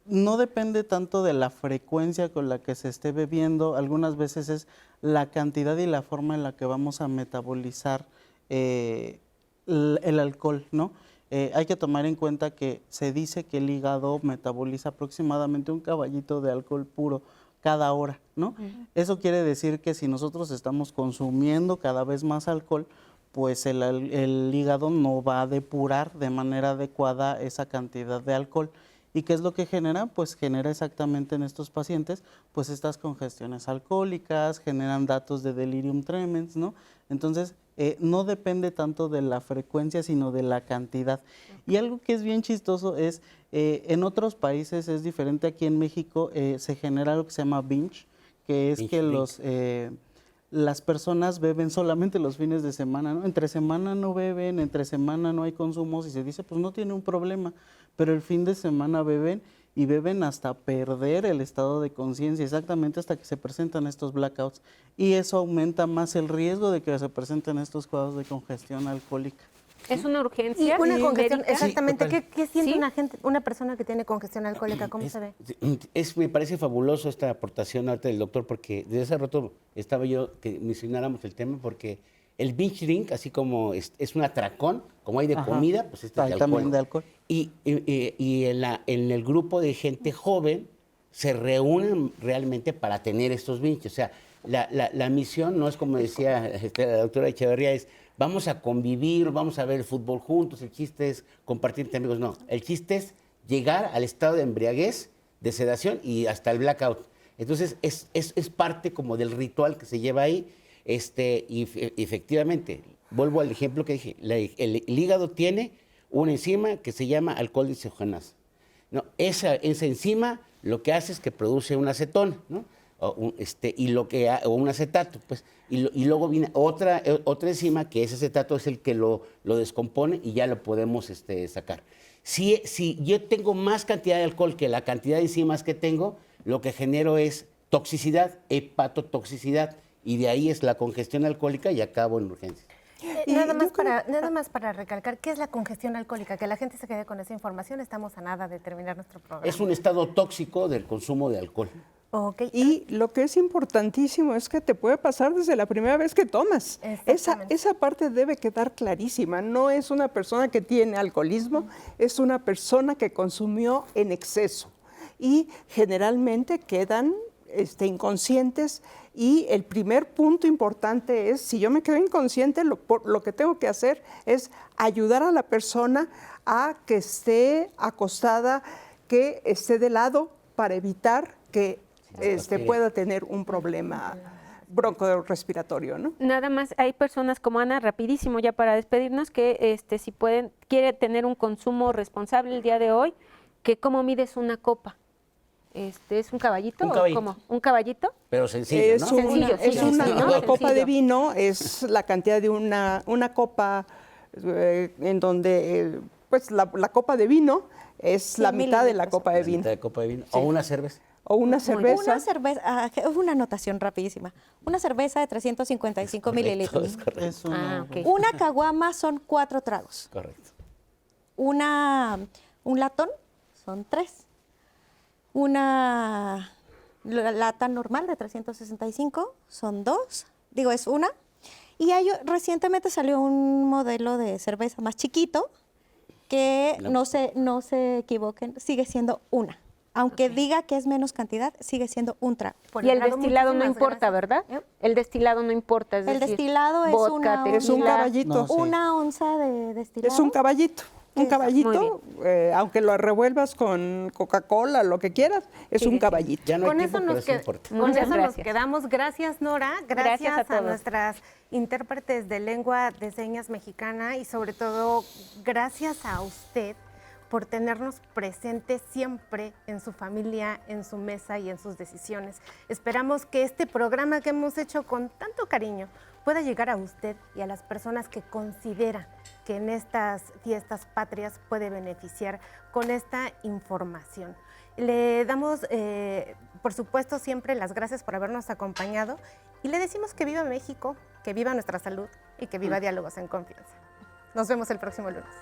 no depende tanto de la frecuencia con la que se esté bebiendo, algunas veces es la cantidad y la forma en la que vamos a metabolizar el alcohol, ¿no? Hay que tomar en cuenta que se dice que el hígado metaboliza aproximadamente un caballito de alcohol puro cada hora, ¿no? Eso quiere decir que si nosotros estamos consumiendo cada vez más alcohol, pues el hígado no va a depurar de manera adecuada esa cantidad de alcohol. ¿Y qué es lo que genera? Pues genera exactamente en estos pacientes, pues estas congestiones alcohólicas, generan datos de delirium tremens, ¿no? Entonces, no depende tanto de la frecuencia, sino de la cantidad. Y algo que es bien chistoso es, en otros países es diferente, aquí en México se genera lo que se llama binge, que es que las personas beben solamente los fines de semana, ¿no? Entre semana no beben, entre semana no hay consumos y se dice, pues no tiene un problema, pero el fin de semana beben y beben hasta perder el estado de conciencia, exactamente hasta que se presentan estos blackouts. Y eso aumenta más el riesgo de que se presenten estos cuadros de congestión alcohólica. ¿Es una urgencia? Y una congestión, médica? exactamente. Sí, ¿Qué siente ¿Sí? una persona que tiene congestión alcohólica? ¿Cómo se ve? Me parece fabuloso esta aportación ahorita del doctor, porque desde hace rato estaba yo que mencionáramos el tema, porque el binge drink, así como es un atracón, como hay de comida, pues este es de alcohol. También de alcohol. Y en el grupo de gente joven se reúnen realmente para tener estos binges. O sea, la misión no es como decía la doctora Echeverría, es vamos a convivir, vamos a ver el fútbol juntos, el chiste es compartir entre amigos. No, el chiste es llegar al estado de embriaguez, de sedación y hasta el blackout. Entonces, es parte como del ritual que se lleva ahí. Y efectivamente, vuelvo al ejemplo que dije, el hígado tiene una enzima que se llama alcohol desogenasa. No, esa enzima lo que hace es que produce un acetón, ¿no? O un acetato, pues, y luego viene otra enzima que ese acetato es el que lo descompone y ya lo podemos sacar. Si yo tengo más cantidad de alcohol que la cantidad de enzimas que tengo, lo que genero es toxicidad, hepatotoxicidad, y de ahí es la congestión alcohólica y acabo en urgencias. Nada más para recalcar, ¿qué es la congestión alcohólica? Que la gente se quede con esa información, estamos a nada de terminar nuestro programa. Es un estado tóxico del consumo de alcohol. Okay. Y lo que es importantísimo es que te puede pasar desde la primera vez que tomas. Esa parte debe quedar clarísima. No es una persona que tiene alcoholismo, es una persona que consumió en exceso. Y generalmente quedan inconscientes. Y el primer punto importante es, si yo me quedo inconsciente, lo que tengo que hacer es ayudar a la persona a que esté acostada, que esté de lado para evitar que pueda tener un problema broncorespiratorio, ¿no? Nada más, hay personas como Ana, rapidísimo ya para despedirnos, que si pueden, quiere tener un consumo responsable el día de hoy, que ¿cómo mides una copa? ¿Es un caballito? Un caballito. ¿O cómo? ¿Un caballito? Pero sencillo, ¿no? Es una copa de vino, es la cantidad de una copa en donde, pues la copa de vino es la mitad de la copa de vino. La mitad de copa de vino. Sí. O una cerveza. O una cerveza. Una cerveza, una anotación rapidísima. Una cerveza de 355 mililitros. Es okay. Una caguama son 4 tragos. Correcto. Un latón son 3. Una lata normal de 365 son 2. Digo, es una. Y recientemente salió un modelo de cerveza más chiquito que no se equivoquen, sigue siendo una. Aunque diga que es menos cantidad, sigue siendo un trago. Y el destilado no importa, ¿verdad? El destilado no importa. Es el decir, destilado es vodka, es un caballito. No, sí. Una onza de destilado. Es un caballito. Un caballito, aunque lo revuelvas con Coca-Cola, lo que quieras, es un caballito. Ya no hay Con tiempo, eso, pero sí importa. con eso nos quedamos. Gracias, Nora. Gracias a todos. nuestras intérpretes de lengua de señas mexicana y sobre todo gracias a usted por tenernos presentes siempre en su familia, en su mesa y en sus decisiones. Esperamos que este programa que hemos hecho con tanto cariño pueda llegar a usted y a las personas que considera que en estas fiestas patrias puede beneficiar con esta información. Le damos, por supuesto, siempre las gracias por habernos acompañado y le decimos que viva México, que viva nuestra salud y que viva Diálogos en Confianza. Nos vemos el próximo lunes.